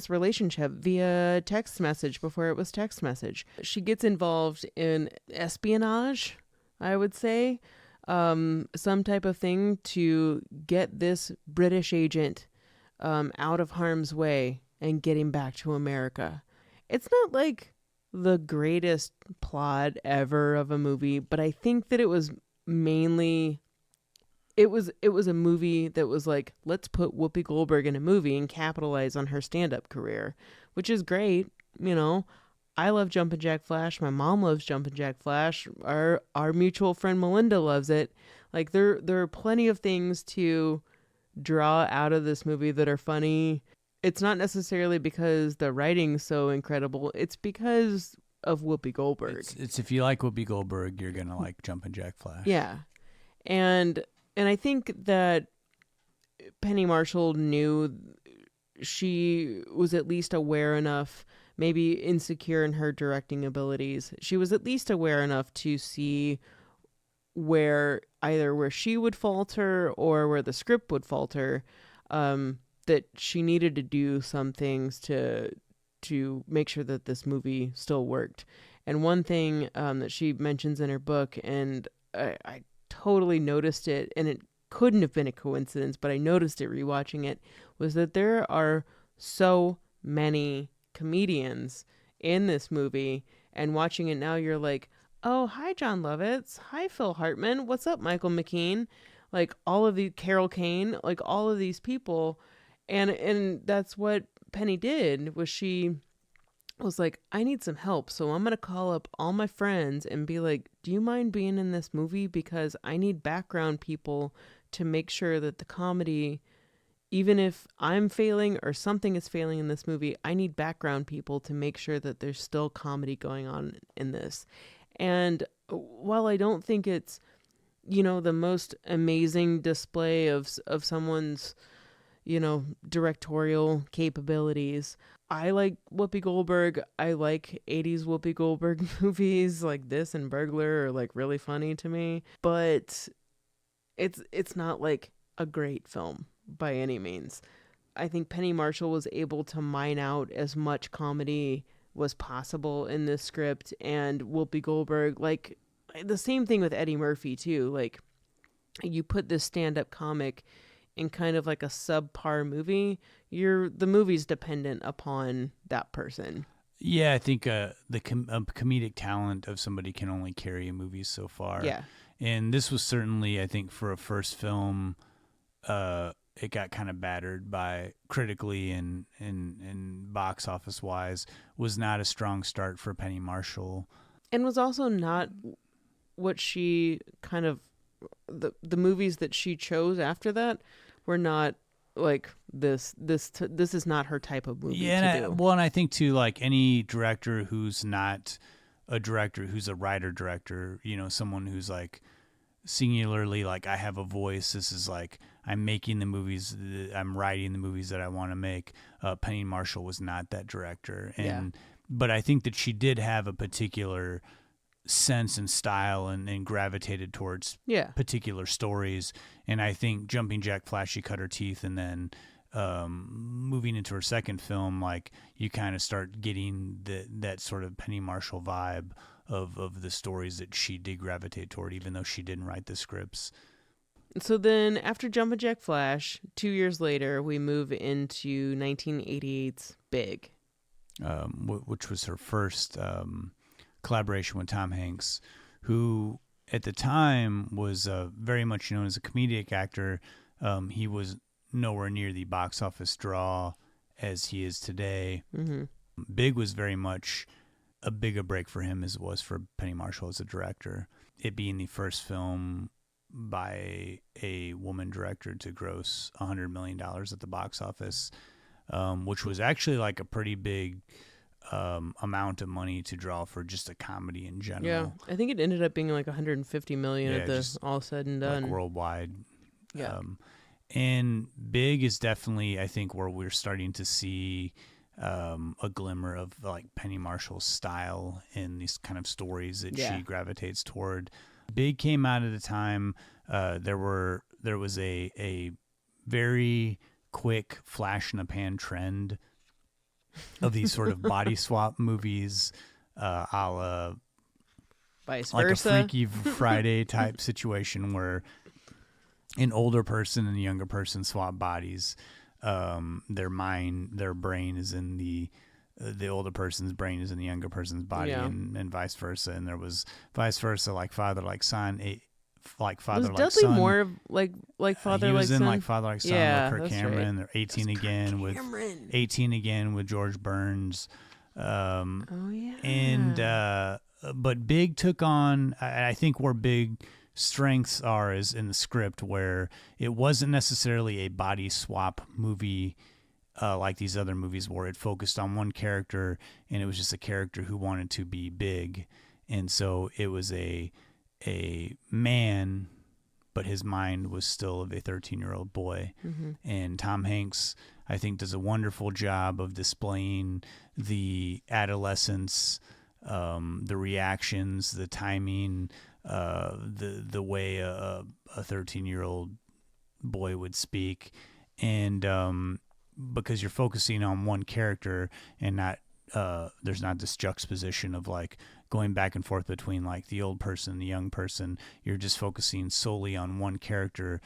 relationship via text message before it was text message. She gets involved in espionage, I would say, some type of thing to get this British agent out of harm's way and get him back to America. It's not like the greatest plot ever of a movie, but I think that it was mainly... It was a movie that was like, let's put Whoopi Goldberg in a movie and capitalize on her stand-up career, which is great. I love Jumpin' Jack Flash. My mom loves Jumpin' Jack Flash. Our mutual friend Melinda loves it. Like there are plenty of things to draw out of this movie that are funny. It's not necessarily because the writing's so incredible. It's because of Whoopi Goldberg. It's if you like Whoopi Goldberg, you're gonna like Jumpin' Jack Flash. Yeah, and I think that Penny Marshall knew, she was at least aware enough, maybe insecure in her directing abilities. She was at least aware enough to see where she would falter or where the script would falter, that she needed to do some things to make sure that this movie still worked. And one thing that she mentions in her book, and I totally noticed it, and it couldn't have been a coincidence, but I noticed it rewatching it, was that there are so many comedians in this movie, and watching it now, you're like, oh, hi, John Lovitz. Hi, Phil Hartman. What's up, Michael McKean? like all of the Carol Kane, like all of these people, and that's what Penny did. Was she was like, I need some help, so I'm gonna call up all my friends and be like, do you mind being in this movie, because I need background people to make sure that the comedy, even if I'm failing or something is failing in this movie, I need background people to make sure that there's still comedy going on in this. And while I don't think it's, the most amazing display of someone's, directorial capabilities, I like Whoopi Goldberg. I like 80s Whoopi Goldberg movies like this and Burglar are like really funny to me, but it's not like a great film by any means. I think Penny Marshall was able to mine out as much comedy was possible in this script, and Whoopi Goldberg, like the same thing with Eddie Murphy too. Like, you put this stand-up comic in kind of like a subpar movie, the movie's dependent upon that person. Yeah, I think the comedic talent of somebody can only carry a movie so far. Yeah. And this was certainly, I think, for a first film, it got kind of battered by critically and box office wise, was not a strong start for Penny Marshall. And was also not what she kind of, the movies that she chose after that were not like this is not her type of movie to do. And I think too, like any director who's not a director, who's a writer-director, someone who's like singularly like, I have a voice, this is like, I'm making the movies, I'm writing the movies that I want to make. Penny Marshall was not that director. But I think that she did have a particular sense and style and gravitated towards particular stories. And I think Jumping Jack Flash, she cut her teeth, and then moving into her second film, like you kind of start getting that sort of Penny Marshall vibe of the stories that she did gravitate toward, even though she didn't write the scripts. So then after Jumpin' Jack Flash, 2 years later, we move into 1988's Big. Which was her first collaboration with Tom Hanks, who at the time was very much known as a comedic actor. He was nowhere near the box office draw as he is today. Mm-hmm. Big was very much a bigger break for him as it was for Penny Marshall as a director. It being the first film by a woman director to gross $100 million at the box office, which was actually like a pretty big amount of money to draw for just a comedy in general. Yeah, I think it ended up being like 150 million at the all said and done. Like worldwide. Yeah. And Big is definitely, I think, where we're starting to see a glimmer of like Penny Marshall's style in these kind of stories that she gravitates toward. Big came out at a time there was a very quick flash in the pan trend of these sort of body swap movies, a la Vice like versa. a Freaky Friday type situation where an older person and a younger person swap bodies. Their brain is in the older person's brain is in the younger person's body, and vice versa. And there was vice versa, like father, like son, like father, was like Dudley son. Moore like father, he was like in son? like Father, like son with Kirk Cameron. Right. They're 18 again with 18 again with George Burns. But Big took on, I think where Big strengths are is in the script, where it wasn't necessarily a body swap movie like these other movies where it focused on one character and it was just a character who wanted to be big. And so it was a man, but his mind was still of a 13-year-old boy. Mm-hmm. And Tom Hanks, I think, does a wonderful job of displaying the adolescence, the reactions, the timing, the way a 13-year-old boy would speak. And because you're focusing on one character and not there's not this juxtaposition of like going back and forth between like the old person and the young person. You're just focusing solely on one character.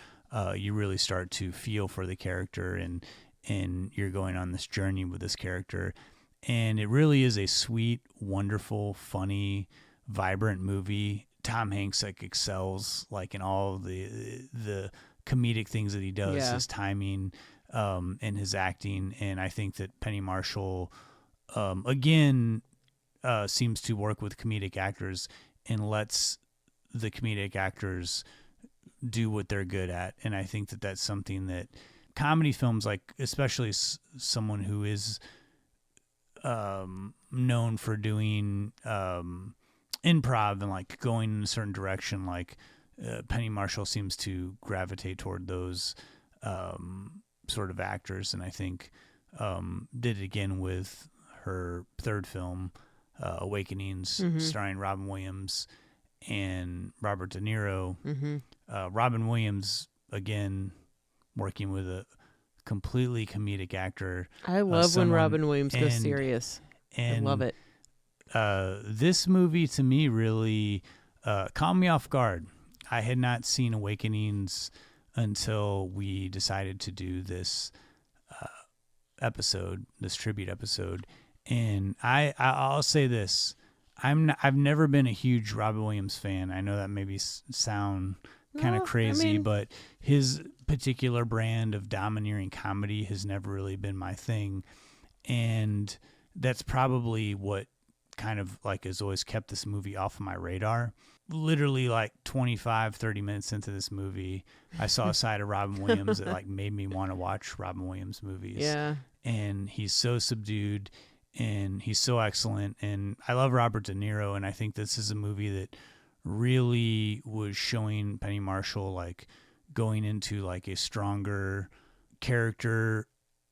You really start to feel for the character, and you're going on this journey with this character. And it really is a sweet, wonderful, funny, vibrant movie Tom Hanks like excels like in all the comedic things that he does, Yeah. his timing, and his acting. And I think that Penny Marshall, again, seems to work with comedic actors and lets the comedic actors do what they're good at. And I think that that's something that comedy films, like especially someone who is known for doing improv and like going in a certain direction, like Penny Marshall seems to gravitate toward those sort of actors. And I think did it again with her third film, Awakenings, starring Robin Williams and Robert De Niro. Robin Williams, again, working with a completely comedic actor. I love when Robin Williams goes serious. And I love it. This movie, to me, really caught me off guard. I had not seen Awakenings until we decided to do this episode, this tribute episode. And I'll say this. I've never been a huge Robin Williams fan. I know that maybe sound kind of crazy, but his particular brand of domineering comedy has never really been my thing. And that's probably what kind of like has always kept this movie off of my radar. Literally like 25, 30 minutes into this movie, I saw a side of Robin Williams that like made me want to watch Robin Williams movies. Yeah. And he's so subdued and he's so excellent. And I love Robert De Niro. And I think this is a movie that really was showing Penny Marshall like going into like a stronger character,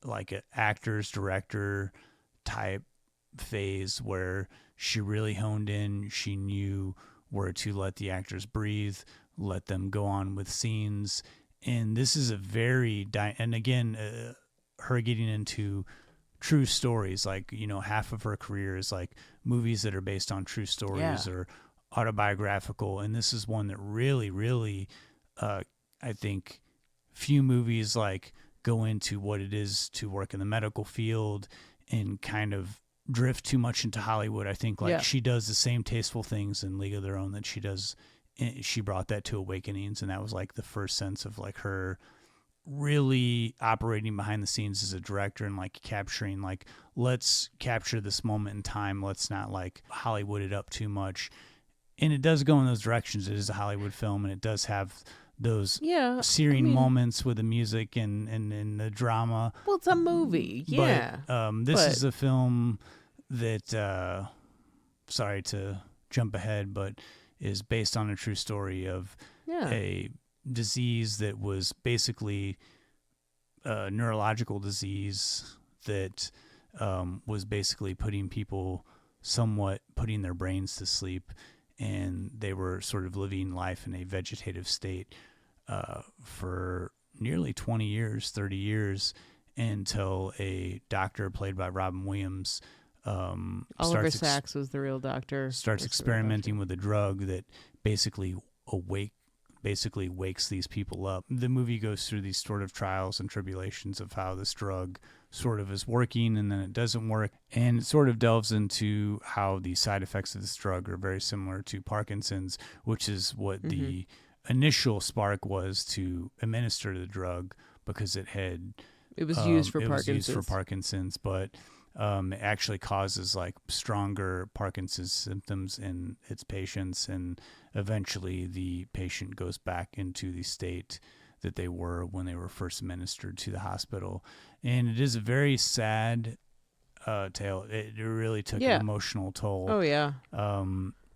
like an actor's director type phase where she really honed in. She knew where to let the actors breathe, let them go on with scenes. And this is a very, and again, her getting into true stories, like, you know, half of her career is like movies that are based on true stories or autobiographical. And this is one that really, really, I think few movies like go into what it is to work in the medical field and kind of drift too much into Hollywood. I think like she does the same tasteful things in League of Their Own that she does. She brought that to Awakenings, and that was like the first sense of like her really operating behind the scenes as a director and like capturing like, let's capture this moment in time. Let's not like Hollywood it up too much. And it does go in those directions. It is a Hollywood film, and it does have those searing moments with the music and the drama. Well, it's a movie, But this is a film that, sorry to jump ahead, but is based on a true story of a disease that was basically a neurological disease that was basically putting their brains to sleep, and they were sort of living life in a vegetative state for nearly 20 years, 30 years, until a doctor played by Robin Williams Oliver Sacks was the real doctor. Starts experimenting with a drug that basically wakes these people up. The movie goes through these sort of trials and tribulations of how this drug sort of is working and then it doesn't work. And it sort of delves into how the side effects of this drug are very similar to Parkinson's, which is what the initial spark was to administer the drug, because it was used for Parkinson's, but it actually causes like stronger Parkinson's symptoms in its patients, and eventually the patient goes back into the state that they were when they were first administered to the hospital. And it is a very sad tale. It really took an emotional toll. Oh yeah.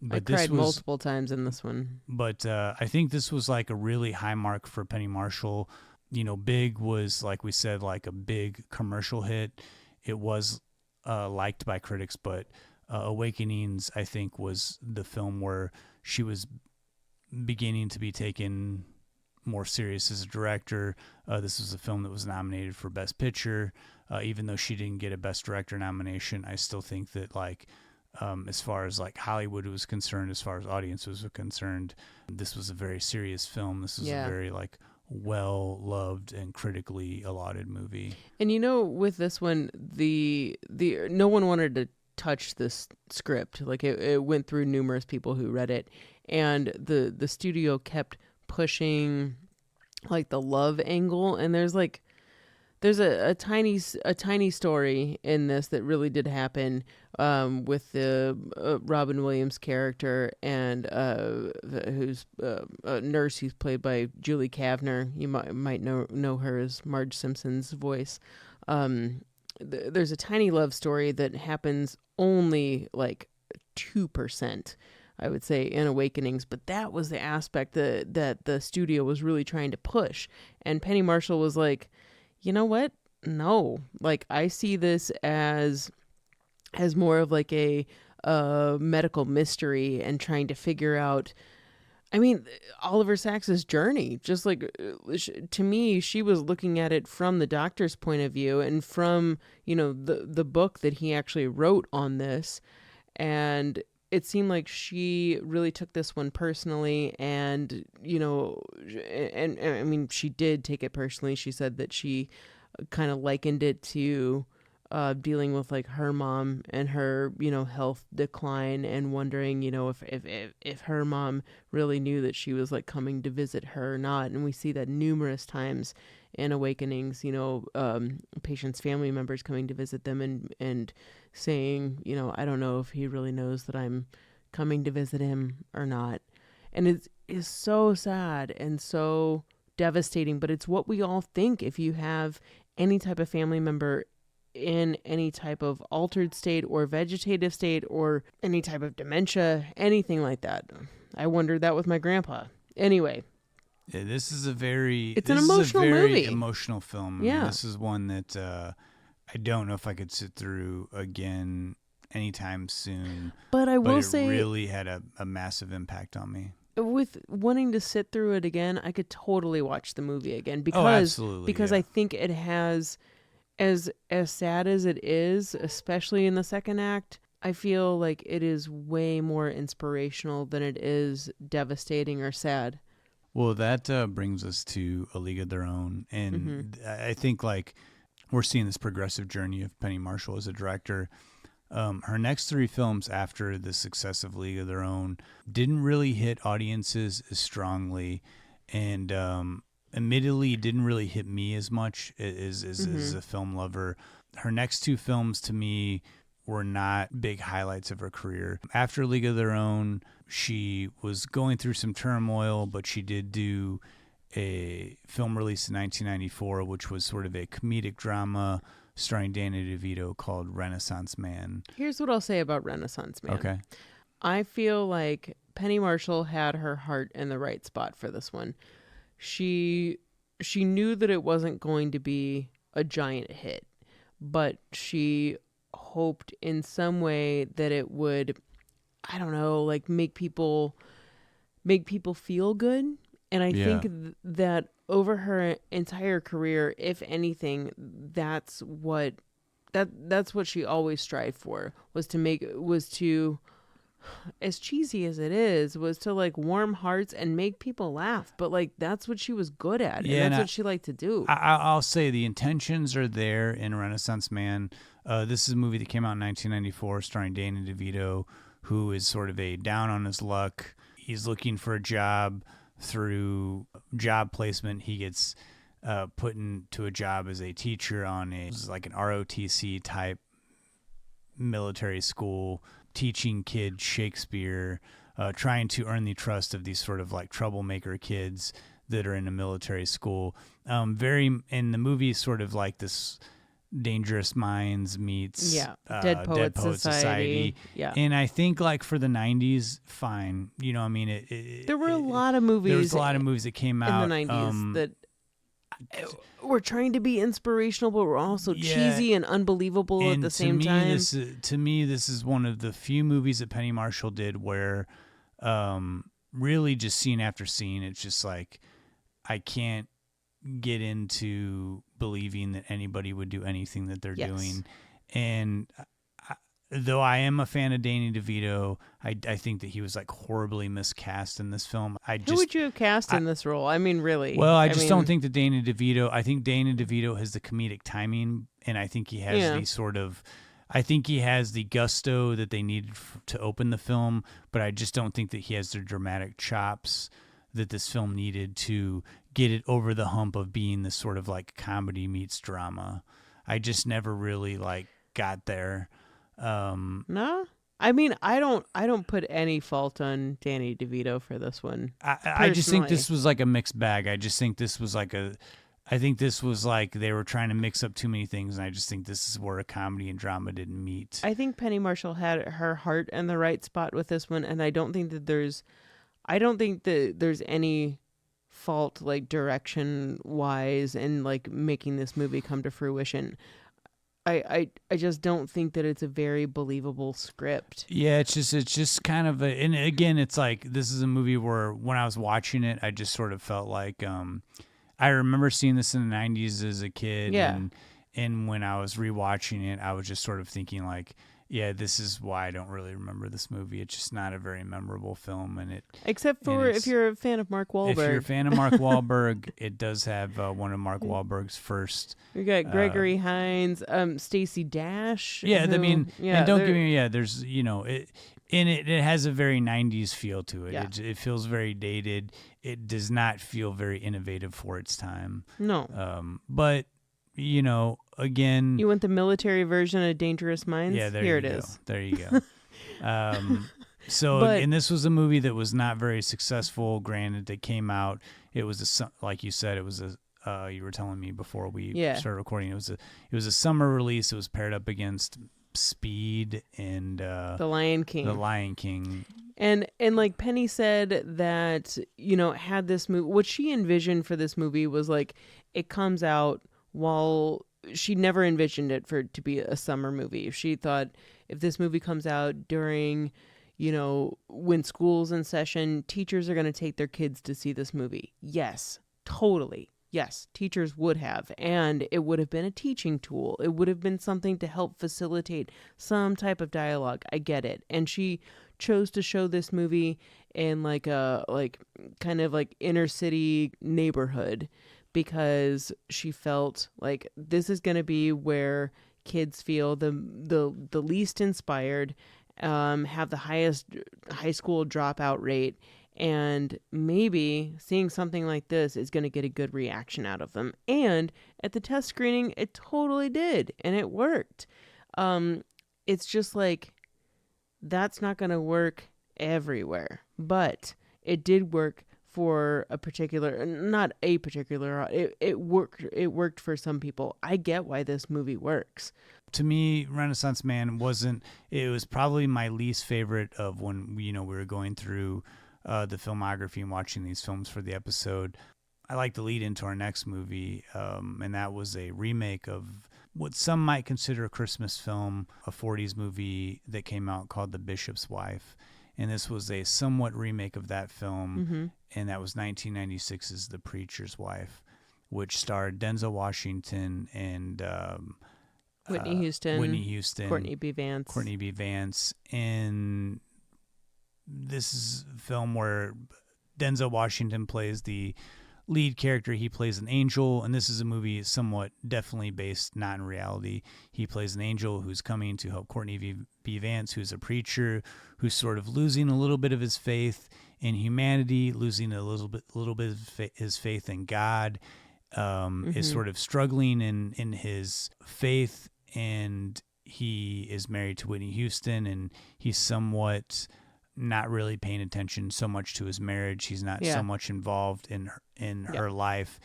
But I cried multiple times in this one. But I think this was like a really high mark for Penny Marshall. You know, Big was, like we said, like a big commercial hit. It was liked by critics, but Awakenings, I think, was the film where she was beginning to be taken more serious as a director. This was a film that was nominated for Best Picture. Even though she didn't get a Best Director nomination, I still think that, like, as far as like Hollywood was concerned, as far as audiences were concerned, this was a very serious film. This was a very like well loved and critically lauded movie. And you know, with this one, the no one wanted to touch this script. Like it went through numerous people who read it, and the studio kept pushing like the love angle, and there's a tiny story in this that really did happen with the Robin Williams character, and who's a nurse who's played by Julie Kavner. You might know her as Marge Simpson's voice. There's a tiny love story that happens only like 2%, I would say, in Awakenings, but that was the aspect that the studio was really trying to push. And Penny Marshall was like, you know what? No, like I see this as more of like a medical mystery and trying to figure out. I mean, Oliver Sacks's journey, just like to me, she was looking at it from the doctor's point of view and from, the book that he actually wrote on this. And it seemed like she really took this one personally, and, and I mean, she did take it personally. She said that she kind of likened it to dealing with like her mom and her, health decline, and wondering, if her mom really knew that she was like coming to visit her or not. And we see that numerous times in Awakenings, patients' family members coming to visit them and saying, I don't know if he really knows that I'm coming to visit him or not. And it is so sad and so devastating, but it's what we all think if you have any type of family member in any type of altered state or vegetative state or any type of dementia, anything like that. I wondered that with my grandpa. Anyway. Yeah, this is a very movie. Emotional film. Yeah. This is one that I don't know if I could sit through again anytime soon. But I will say it really had a massive impact on me. With wanting to sit through it again, I could totally watch the movie again because yeah. I think it has, as sad as it is, especially in the second act, I feel like it is way more inspirational than it is devastating or sad. Well, that brings us to A League of Their Own, and I think like we're seeing this progressive journey of Penny Marshall as a director. Her next 3 films after the success of League of Their Own didn't really hit audiences as strongly, and admittedly didn't really hit me as much as a film lover. Her next 2 films to me were not big highlights of her career. After League of Their Own, she was going through some turmoil, but she did do a film released in 1994, which was sort of a comedic drama starring Danny DeVito called Renaissance Man. Here's what I'll say about Renaissance Man. Okay. I feel like Penny Marshall had her heart in the right spot for this one. She knew that it wasn't going to be a giant hit, but she hoped in some way that it would, I don't know, like make people feel good. And I think that over her entire career, if anything, that's what she always strived for, was to, as cheesy as it is, was to like warm hearts and make people laugh. But like, that's what she was good at. Yeah, and that's what she liked to do. I'll say the intentions are there in Renaissance Man. This is a movie that came out in 1994 starring Danny DeVito, who is sort of a down on his luck. He's looking for a job. Through job placement, he gets put into a job as a teacher on an ROTC type military school, teaching kids Shakespeare, trying to earn the trust of these sort of like troublemaker kids that are in a military school. And the movie is sort of like this Dangerous Minds meets Dead Poets Society. Yeah. And I think like for the 90s, fine. I mean, there were a lot of movies. There was a lot of movies that came out in the 90s that were trying to be inspirational, but were also cheesy and unbelievable at the same time. To me, this is one of the few movies that Penny Marshall did where really just scene after scene, it's just like, I can't get into believing that anybody would do anything that they're doing. And though I am a fan of Danny DeVito, I think that he was like horribly miscast in this film. Who would you have cast in this role? I mean, really? Well, I don't think that Danny DeVito, I think Danny DeVito has the comedic timing, and I think he has the sort of, I think he has the gusto that they needed to open the film, but I just don't think that he has the dramatic chops that this film needed to get it over the hump of being this sort of like comedy meets drama. I just never really like got there. No? I mean, I don't put any fault on Danny DeVito for this one. I just think this personally. was like a mixed bag. I just think this was like I think this was like they were trying to mix up too many things, and I just think this is where a comedy and drama didn't meet. I think Penny Marshall had her heart in the right spot with this one, and I don't think that there's any fault like direction wise and like making this movie come to fruition. I just don't think that it's a very believable script. Yeah, it's just kind of and again, it's like this is a movie where when I was watching it, I just sort of felt like I remember seeing this in the 90s as a kid, Yeah. and when I was rewatching it, I was just sort of thinking like, yeah, this is why I don't really remember this movie. It's just not a very memorable film, Except for if you're a fan of Mark Wahlberg. If you're a fan of Mark Wahlberg, it does have one of Mark Wahlberg's first. We got Gregory Hines, Stacey Dash. Yeah, I mean, and don't get me, there's, it has a very 90s feel to it. Yeah. It feels very dated. It does not feel very innovative for its time. No. But, again. You want the military version of Dangerous Minds? Yeah, Here it is. There you go. And this was a movie that was not very successful. Granted, it came out. It was like you said, it was you were telling me before we started recording. It was a summer release. It was paired up against Speed and The Lion King. The Lion King. And like Penny said that, had this movie, what she envisioned for this movie was like it comes out while she never envisioned it to be a summer movie. She thought if this movie comes out during, when school's in session, teachers are going to take their kids to see this movie. Yes, totally. Yes, teachers would have. And it would have been a teaching tool. It would have been something to help facilitate some type of dialogue. I get it. And she chose to show this movie in like a kind of like inner city neighborhood because she felt like this is going to be where kids feel the least inspired, have the highest high school dropout rate, and maybe seeing something like this is going to get a good reaction out of them. And at the test screening, it totally did, and it worked. It's just like that's not going to work everywhere, but it did work for a particular, not a particular, it worked for some people. I get why this movie works. To me, Renaissance Man it was probably my least favorite of when, we were going through the filmography and watching these films for the episode. I like to lead into our next movie, and that was a remake of what some might consider a Christmas film, a 40s movie that came out called The Bishop's Wife. And this was a somewhat remake of that film, and that was 1996's The Preacher's Wife, which starred Denzel Washington and Whitney Houston, Courtney B. Vance. And this is a film where Denzel Washington plays the lead character. He plays an angel, and this is a movie somewhat definitely based not in reality. He plays an angel who's coming to help Courtney B. Vance, who's a preacher, who's sort of losing a little bit of his faith in humanity, losing a little bit of his faith in God, is sort of struggling in his faith, and he is married to Whitney Houston, and he's somewhat not really paying attention so much to his marriage. He's not so much involved in her life,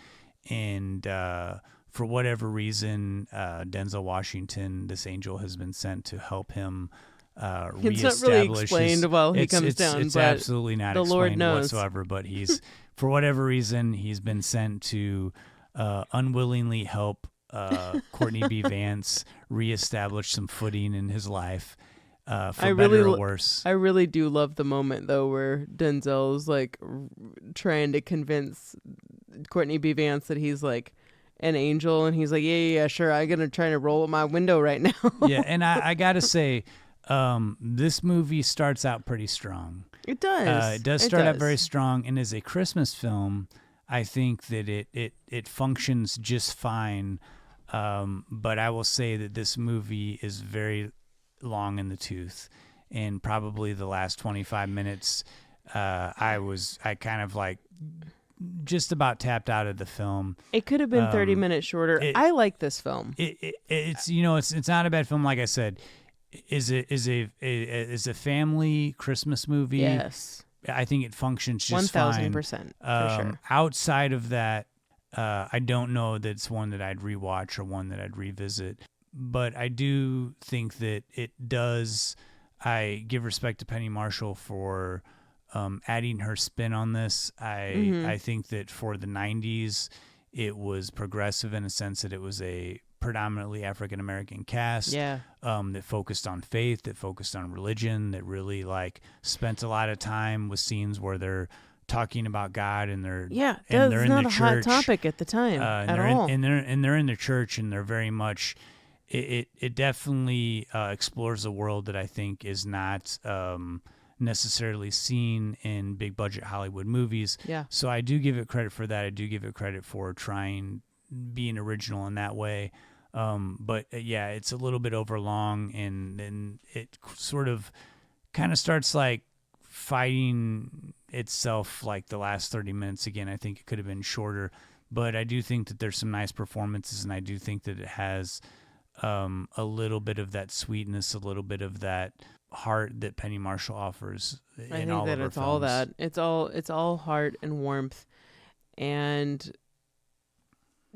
and for whatever reason, Denzel Washington, this angel, has been sent to help him it's not really explained while he comes down. It's but absolutely not the explained Lord knows. whatsoever. But he's for whatever reason he's been sent to unwillingly help Courtney B. Vance reestablish some footing in his life. For better or worse. I really do love the moment though where Denzel's like trying to convince Courtney B. Vance that he's like an angel, and he's like, yeah, sure, I'm gonna try to roll up my window right now. Yeah, and I gotta say, this movie starts out pretty strong. It does. It does start out very strong, and as a Christmas film, I think that it functions just fine. But I will say that this movie is very long in the tooth, and probably the last 25 minutes, I kind of like just about tapped out of the film. It could have been 30 minutes shorter. I like this film. It's it's not a bad film. Like I said, is a family Christmas movie. Yes, I think it functions just fine. 1,000% for sure. Outside of that, I don't know that it's one that I'd rewatch or one that I'd revisit. But I do think that it does. I give respect to Penny Marshall for adding her spin on this. I think that for the 90s, it was progressive in a sense that it was a predominantly African-American cast that focused on faith, that focused on religion, that really like spent a lot of time with scenes where they're talking about God and they're they're in not the a church hot topic at the time at all. They're in the church, and they're very much. It definitely explores a world that I think is not necessarily seen in big budget Hollywood movies. Yeah. So I do give it credit for that. I do give it credit for trying being original in that way. But it's a little bit overlong, and then it sort of kind of starts like fighting itself like the last 30 minutes again. I think it could have been shorter, but I do think that there's some nice performances, and I do think that it has a little bit of that sweetness, a little bit of that heart that Penny Marshall offers in all of her films. I think that it's all that. It's all heart and warmth. And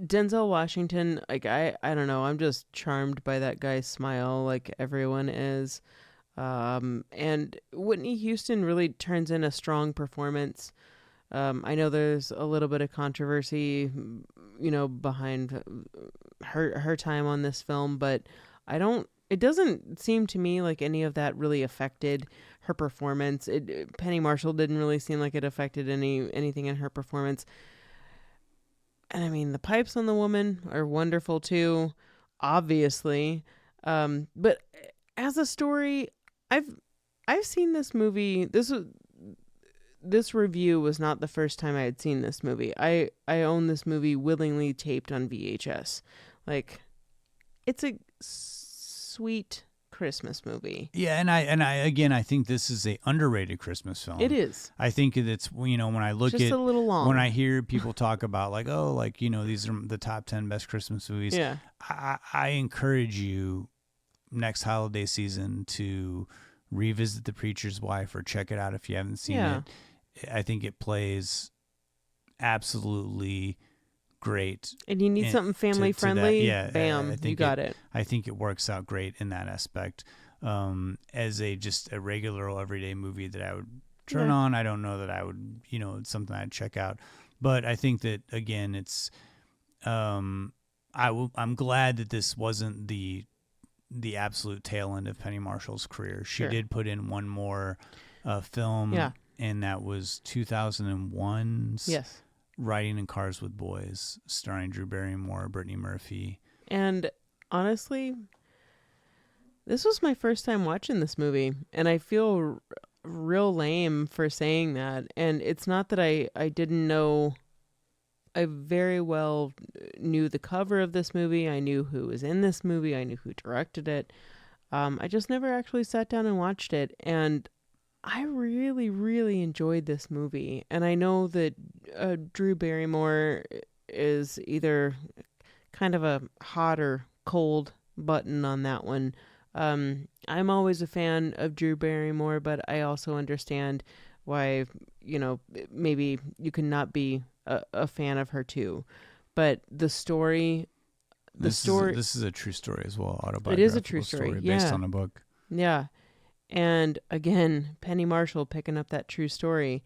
Denzel Washington, like I don't know, I'm just charmed by that guy's smile, like everyone is. And Whitney Houston really turns in a strong performance. I know there's a little bit of controversy, behind her time on this film, but it doesn't seem to me like any of that really affected her performance. Penny Marshall didn't really seem like it affected anything in her performance. And I mean, the pipes on the woman are wonderful too, obviously. But as a story, I've seen this movie. This review was not the first time I had seen this movie. I own this movie willingly taped on VHS. Like, it's a sweet Christmas movie. Yeah, and I think this is a underrated Christmas film. It is. I think it's, when I look just at, a little long. When I hear people talk about these are the top 10 best Christmas movies. Yeah. I encourage you next holiday season to revisit The Preacher's Wife or check it out if you haven't seen it. I think it plays absolutely great. And you need something family friendly? Bam, you got it. I think it works out great in that aspect. As just a regular everyday movie that I would turn on. I don't know that I would, it's something I'd check out. But I think that, again, it's I'm glad that this wasn't the absolute tail end of Penny Marshall's career. She did put in one more film, and that was 2001's Riding in Cars with Boys, starring Drew Barrymore, Brittany Murphy. And honestly, this was my first time watching this movie, and I feel real lame for saying that. And it's not that I didn't know. I very well knew the cover of this movie. I knew who was in this movie. I knew who directed it. I just never actually sat down and watched it. And I really, really enjoyed this movie. And I know that Drew Barrymore is either kind of a hot or cold button on that one. I'm always a fan of Drew Barrymore, but I also understand why, maybe you can not be a fan of her too. But the story... This is a true story as well, autobiographical. It is a true story based on a book. Yeah. And again, Penny Marshall picking up that true story.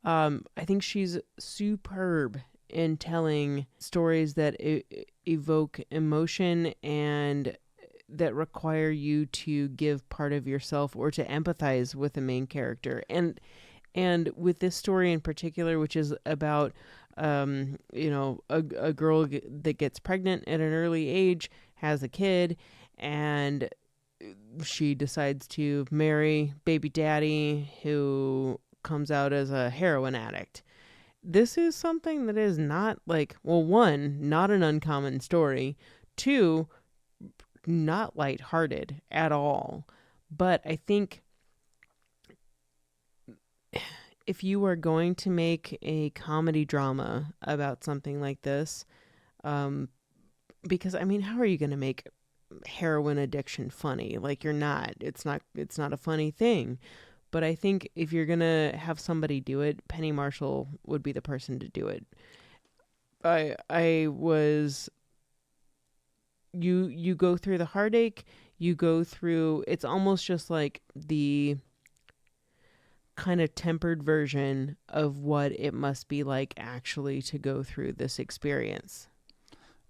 I think she's superb in telling stories that evoke emotion and that require you to give part of yourself or to empathize with the main character. And with this story in particular, which is about a girl that gets pregnant at an early age, has a kid, and she decides to marry baby daddy who comes out as a heroin addict. This is something that is not one, not an uncommon story. Two, not lighthearted at all. But I think if you are going to make a comedy drama about something like this, because I mean, how are you going to make heroin addiction funny? Like, you're not. It's not a funny thing. But I think if you're going to have somebody do it, Penny Marshall would be the person to do it. You go through the heartache, you go through, it's almost just like the kind of tempered version of what it must be like actually to go through this experience.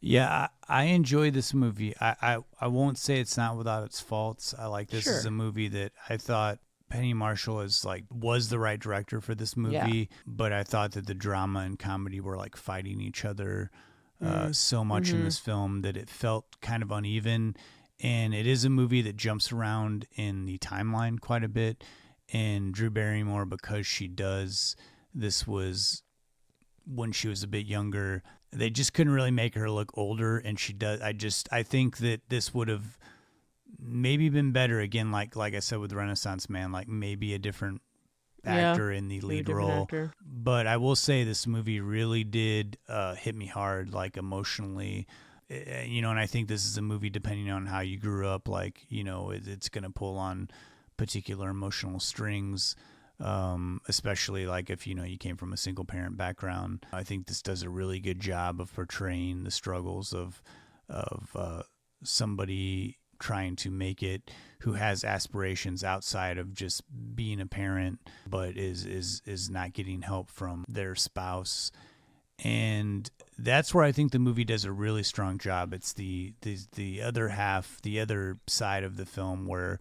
Yeah, I enjoy this movie. I won't say it's not without its faults. I like this is a movie that I thought Penny Marshall was the right director for this movie, but I thought that the drama and comedy were like fighting each other so much in this film that it felt kind of uneven. And it is a movie that jumps around in the timeline quite a bit. And Drew Barrymore, because she does, this was when she was a bit younger. They just couldn't really make her look older, and she does. I think that this would have maybe been better again, like I said with Renaissance Man, like maybe a different actor in the lead role. Actor. But I will say this movie really did hit me hard, like emotionally. And I think this is a movie, depending on how you grew up, like, it's going to pull on particular emotional strings, especially like if, you came from a single parent background. I think this does a really good job of portraying the struggles of somebody trying to make it, who has aspirations outside of just being a parent, but is not getting help from their spouse. And that's where I think the movie does a really strong job. It's the other half, the other side of the film where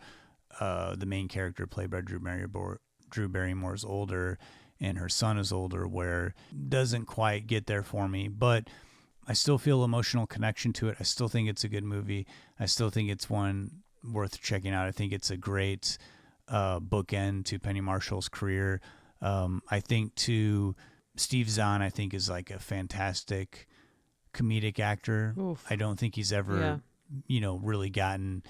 the main character, played by Drew Barrymore, is older and her son is older, where doesn't quite get there for me, but I still feel emotional connection to it. I still think it's a good movie. I still think it's one worth checking out. I think it's a great bookend to Penny Marshall's career. I think too, Steve Zahn, I think, is like a fantastic comedic actor. Oof. I don't think he's ever, really gotten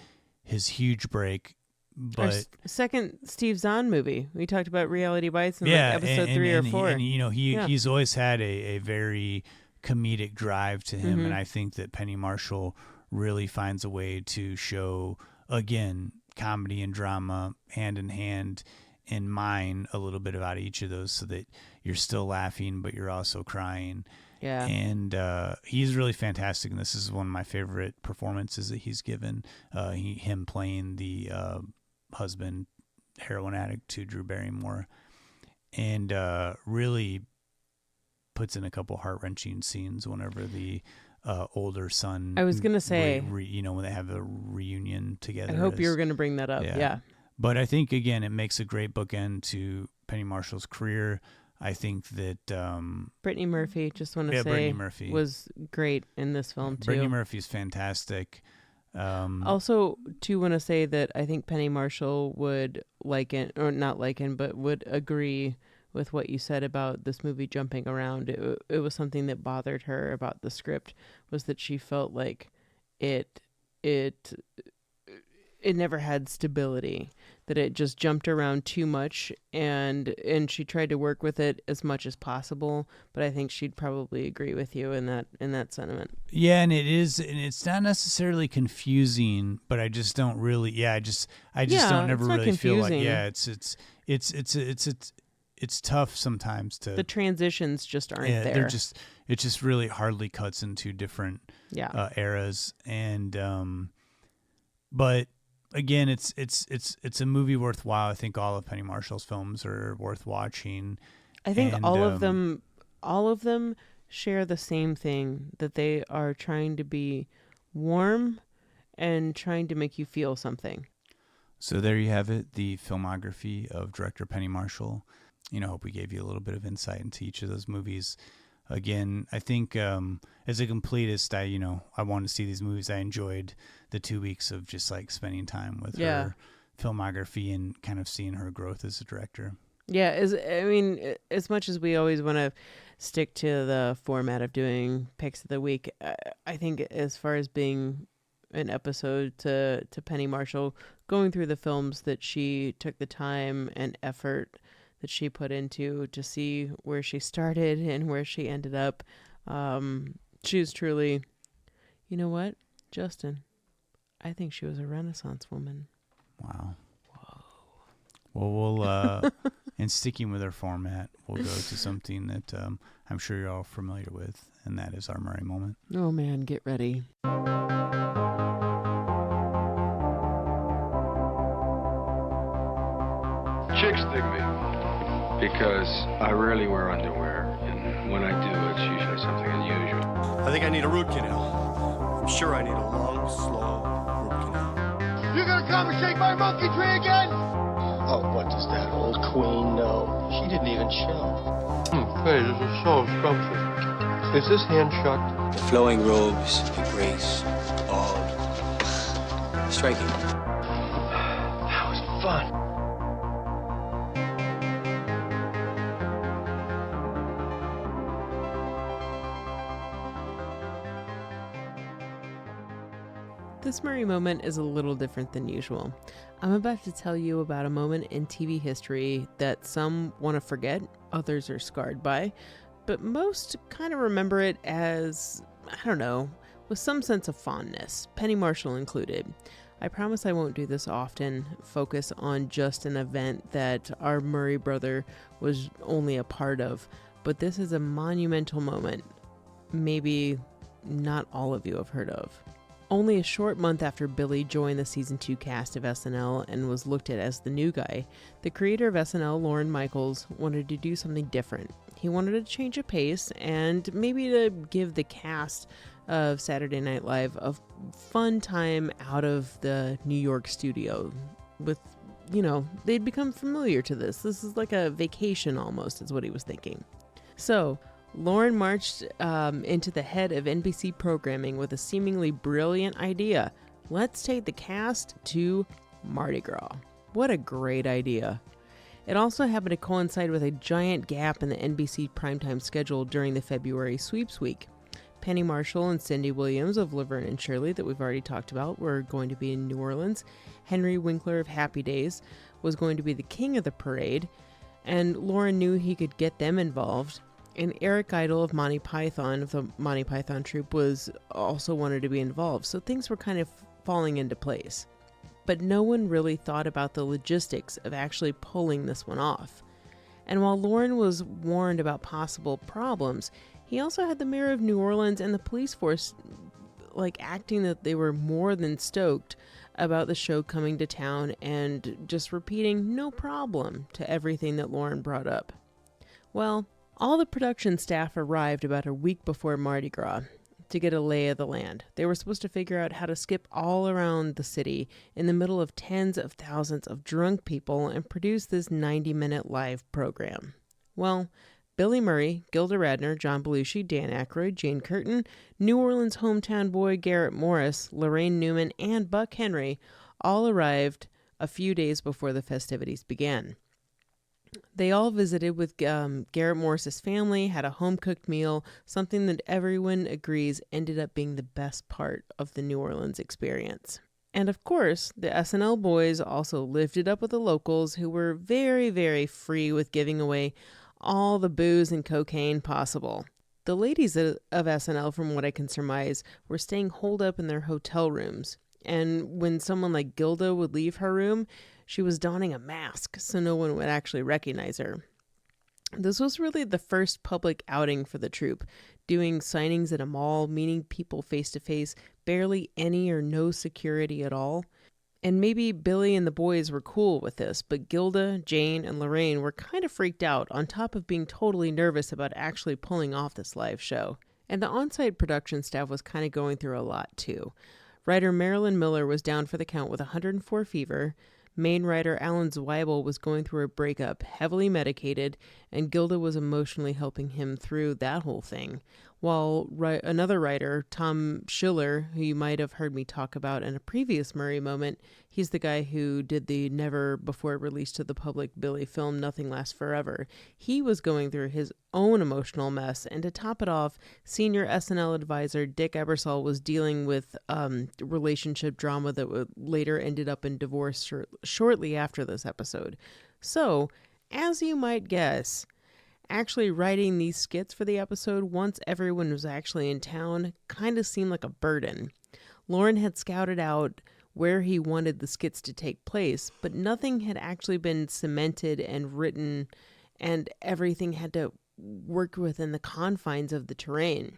his huge break. But our second Steve Zahn movie, we talked about Reality Bites in episode 3 or 4. And he's always had a very comedic drive to him, and I think that Penny Marshall really finds a way to show, again, comedy and drama hand in hand, and mine a little bit about each of those, so that you're still laughing but you're also crying. Yeah. And he's really fantastic, and this is one of my favorite performances that he's given. Him playing the husband, heroin addict to Drew Barrymore, and really puts in a couple heart-wrenching scenes whenever the older son, I was gonna say, when they have a reunion together. I hope you were gonna bring that up. Yeah. But I think, again, it makes a great bookend to Penny Marshall's career. I think that Brittany Murphy, just want to say, was great in this film too. Brittany Murphy's fantastic. Also, too, want to say that I think Penny Marshall would would agree with what you said about this movie jumping around. It was something that bothered her about the script, was that she felt like it never had stability, that it just jumped around too much, and she tried to work with it as much as possible. But I think she'd probably agree with you in that sentiment. Yeah, and it's not necessarily confusing, but I just don't really. I just don't ever really feel like. Yeah, it's tough sometimes to. The transitions just aren't there. It just really hardly cuts into different eras, and but. Again, it's a movie worthwhile. I think all of Penny Marshall's films are worth watching. I think all of them share the same thing, that they are trying to be warm and trying to make you feel something. So there you have it, the filmography of director Penny Marshall. Hope we gave you a little bit of insight into each of those movies. Again, I think as a completist, I want to see these movies. I enjoyed the 2 weeks of just like spending time with her filmography and kind of seeing her growth as a director. Yeah, as much as we always want to stick to the format of doing picks of the week, I think as far as being an episode to Penny Marshall, going through the films that she took the time and effort that she put into to see where she started and where she ended up. She was truly, you know what, Justin? I think she was a Renaissance woman. Wow. Well, we'll and sticking with our format, we'll go to something that I'm sure you're all familiar with, and that is our Murray moment. Oh man, get ready. Chicks dig me because I rarely wear underwear, and when I do, it's usually something unusual. I think I need a root canal. I'm sure I need a long, slow root canal. You gonna come and shake my monkey tree again? Oh, what does that old queen know? She didn't even show. Hey, this is so scrumptious. Is this hand shucked? The flowing robes, the grace, all striking. That was fun. This Murray moment is a little different than usual. I'm about to tell you about a moment in TV history that some want to forget, others are scarred by, but most kind of remember it as, I don't know, with some sense of fondness, Penny Marshall included. I promise I won't do this often, focus on just an event that our Murray brother was only a part of, but this is a monumental moment maybe not all of you have heard of. Only a short month after Billy joined the season 2 cast of SNL and was looked at as the new guy, the creator of SNL, Lorne Michaels, wanted to do something different. He wanted to change a pace and maybe to give the cast of Saturday Night Live a fun time out of the New York studio with, they'd become familiar to this. This is like a vacation almost, is what he was thinking. So Lorne marched into the head of NBC programming with a seemingly brilliant idea. Let's take the cast to Mardi Gras. What a great idea. It also happened to coincide with a giant gap in the NBC primetime schedule during the February sweeps week. Penny Marshall and Cindy Williams of Laverne and Shirley, that we've already talked about, were going to be in New Orleans. Henry Winkler of Happy Days was going to be the king of the parade, and Lorne knew he could get them involved. And Eric Idle of Monty Python, of the Monty Python troupe, was also wanted to be involved, so things were kind of falling into place. But no one really thought about the logistics of actually pulling this one off. And while Lorne was warned about possible problems, he also had the mayor of New Orleans and the police force acting that they were more than stoked about the show coming to town and just repeating no problem to everything that Lorne brought up. Well, all the production staff arrived about a week before Mardi Gras to get a lay of the land. They were supposed to figure out how to skip all around the city in the middle of tens of thousands of drunk people and produce this 90-minute live program. Well, Billy Murray, Gilda Radner, John Belushi, Dan Aykroyd, Jane Curtin, New Orleans hometown boy Garrett Morris, Lorraine Newman, and Buck Henry all arrived a few days before the festivities began. They all visited with Garrett Morris's family, had a home-cooked meal, something that everyone agrees ended up being the best part of the New Orleans experience. And of course, the SNL boys also lived it up with the locals, who were very, very free with giving away all the booze and cocaine possible. The ladies of SNL, from what I can surmise, were staying holed up in their hotel rooms. And when someone like Gilda would leave her room, she was donning a mask so no one would actually recognize her. This was really the first public outing for the troupe, doing signings at a mall, meeting people face to face, barely any or no security at all. And maybe Billy and the boys were cool with this, but Gilda, Jane, and Lorraine were kind of freaked out, on top of being totally nervous about actually pulling off this live show. And the on-site production staff was kind of going through a lot too. Writer Marilyn Miller was down for the count with 104 fever. Main writer Alan Zweibel was going through a breakup, heavily medicated, and Gilda was emotionally helping him through that whole thing. While another writer, Tom Schiller, who you might have heard me talk about in a previous Murray moment, He's the guy who did the never before released to the public Billy film Nothing Lasts Forever. He was going through his own emotional mess, and to top it off, senior SNL advisor Dick Ebersol was dealing with relationship drama that later ended up in divorce shortly after this episode. So, as you might guess, actually writing these skits for the episode once everyone was actually in town kind of seemed like a burden. Lauren had scouted out where he wanted the skits to take place, but nothing had actually been cemented and written, and everything had to work within the confines of the terrain.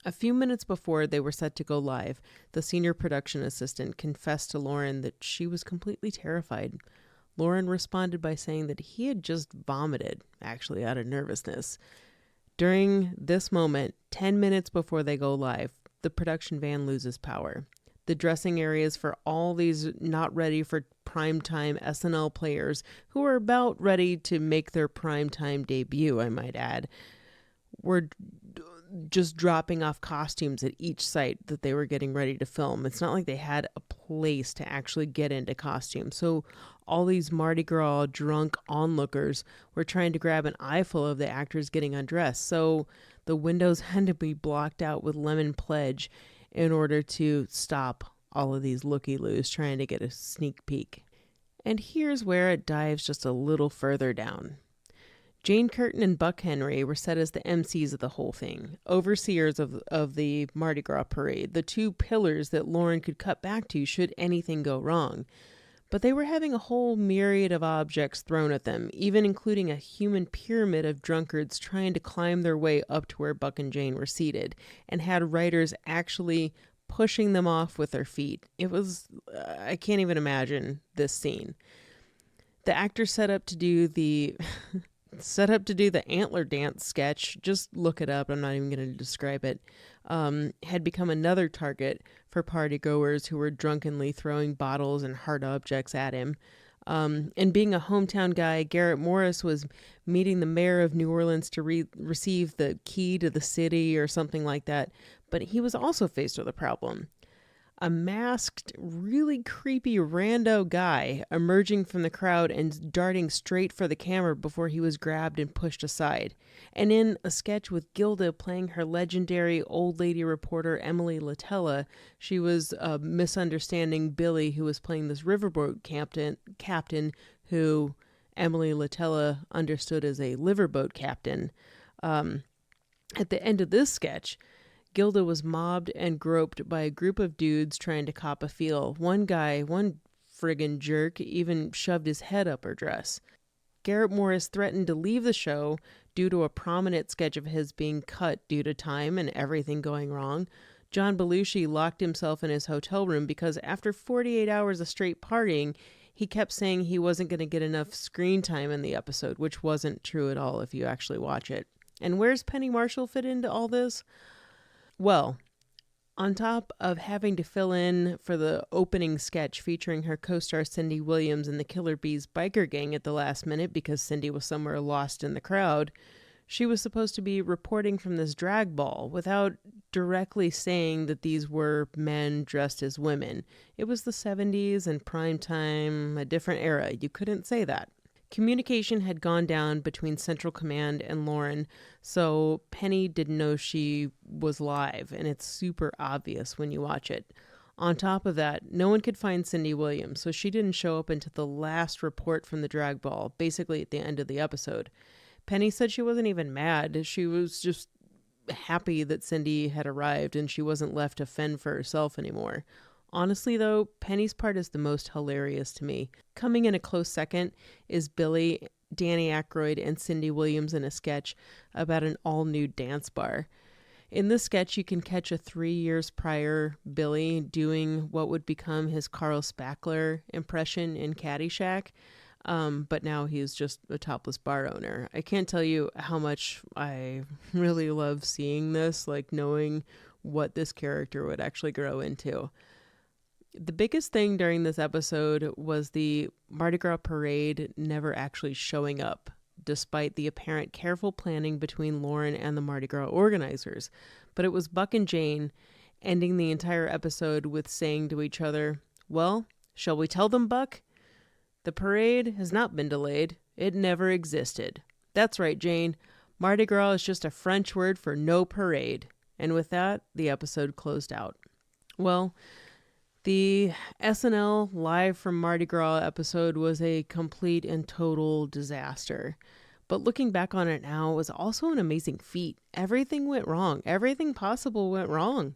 A few minutes before they were set to go live, the senior production assistant confessed to Lauren that she was completely terrified. Lauren responded by saying that he had just vomited, actually out of nervousness. During this moment, 10 minutes before they go live, the production van loses power. The dressing areas for all these not ready for primetime SNL players, who are about ready to make their primetime debut, I might add, were just dropping off costumes at each site that they were getting ready to film. It's not like they had a place to actually get into costume. So all these Mardi Gras drunk onlookers were trying to grab an eyeful of the actors getting undressed. So the windows had to be blocked out with lemon pledge in order to stop all of these looky-loos trying to get a sneak peek. And here's where it dives just a little further down. Jane Curtin and Buck Henry were set as the MCs of the whole thing, overseers of the Mardi Gras parade, the two pillars that Lauren could cut back to should anything go wrong. But they were having a whole myriad of objects thrown at them, even including a human pyramid of drunkards trying to climb their way up to where Buck and Jane were seated, and had writers actually pushing them off with their feet. It was, I can't even imagine this scene. The actors set up to do the antler dance sketch. Just look it up. I'm not even going to describe it. Had become another target for partygoers who were drunkenly throwing bottles and hard objects at him. And being a hometown guy, Garrett Morris was meeting the mayor of New Orleans to receive the key to the city or something like that. But he was also faced with a problem. A masked, really creepy rando guy emerging from the crowd and darting straight for the camera before he was grabbed and pushed aside. And in a sketch with Gilda playing her legendary old lady reporter Emily Latella, she was misunderstanding Billy, who was playing this riverboat captain who Emily Latella understood as a liverboat captain. At the end of this sketch, Gilda was mobbed and groped by a group of dudes trying to cop a feel. One guy, one friggin' jerk, even shoved his head up her dress. Garrett Morris threatened to leave the show due to a prominent sketch of his being cut due to time and everything going wrong. John Belushi locked himself in his hotel room because after 48 hours of straight partying, he kept saying he wasn't going to get enough screen time in the episode, which wasn't true at all if you actually watch it. And where's Penny Marshall fit into all this? Well, on top of having to fill in for the opening sketch featuring her co-star Cindy Williams and the Killer Bees biker gang at the last minute because Cindy was somewhere lost in the crowd, she was supposed to be reporting from this drag ball without directly saying that these were men dressed as women. It was the 70s and prime time, a different era. You couldn't say that. Communication had gone down between Central Command and Lauren, so Penny didn't know she was live, and it's super obvious when you watch it. On top of that, no one could find Cindy Williams, so she didn't show up until the last report from the drag ball, basically at the end of the episode. Penny said she wasn't even mad. She was just happy that Cindy had arrived and she wasn't left to fend for herself anymore. Honestly, though, Penny's part is the most hilarious to me. Coming in a close second is Billy, Danny Aykroyd, and Cindy Williams in a sketch about an all-nude dance bar. In this sketch, you can catch a 3 years prior Billy doing what would become his Carl Spackler impression in Caddyshack, but now he's just a topless bar owner. I can't tell you how much I really love seeing this, like knowing what this character would actually grow into. The biggest thing during this episode was the Mardi Gras parade never actually showing up, despite the apparent careful planning between Lauren and the Mardi Gras organizers. But it was Buck and Jane ending the entire episode with saying to each other, "Well, Shall we tell them, Buck? The parade has not been delayed. It never existed. That's right, Jane. Mardi Gras is just a French word for no parade. And with that, the episode closed out. Well, the SNL Live from Mardi Gras episode was a complete and total disaster. But looking back on it now, it was also an amazing feat. Everything went wrong. Everything possible went wrong.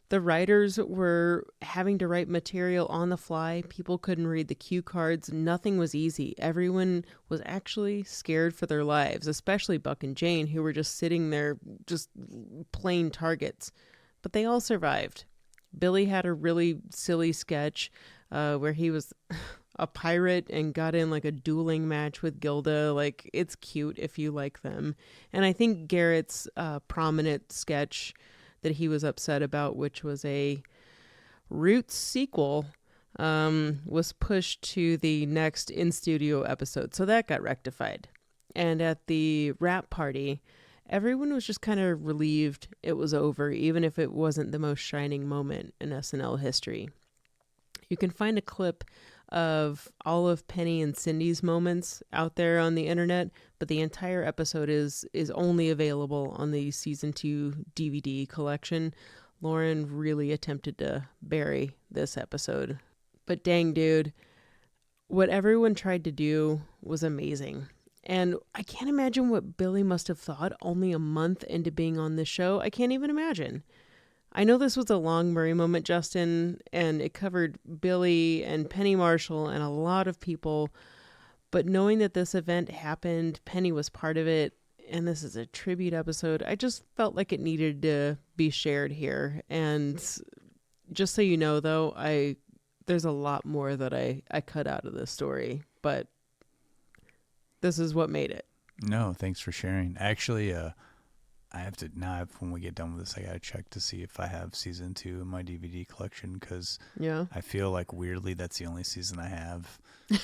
The writers were having to write material on the fly. People couldn't read the cue cards. Nothing was easy. Everyone was actually scared for their lives, especially Buck and Jane, who were just sitting there, just plain targets. But they all survived. Billy had a really silly sketch where he was a pirate and got in like a dueling match with Gilda. Like, it's cute if you like them. And I think Garrett's prominent sketch that he was upset about, which was a Roots sequel, was pushed to the next in-studio episode. So that got rectified. And at the wrap party, everyone was just kind of relieved it was over, even if it wasn't the most shining moment in SNL history. You can find a clip of all of Penny and Cindy's moments out there on the internet, but the entire episode is only available on the season 2 DVD collection. Lauren really attempted to bury this episode. But dang, dude, what everyone tried to do was amazing. And I can't imagine what Billy must have thought only a month into being on this show. I can't even imagine. I know this was a long Murray moment, Justin, and it covered Billy and Penny Marshall and a lot of people. But knowing that this event happened, Penny was part of it, and this is a tribute episode, I just felt like it needed to be shared here. And just so you know, though, there's a lot more that I cut out of this story, but this is what made it. No, thanks for sharing. Actually, I have to now. When we get done with this, I gotta check to see if I have season 2 in my DVD collection, because I feel like weirdly that's the only season I have.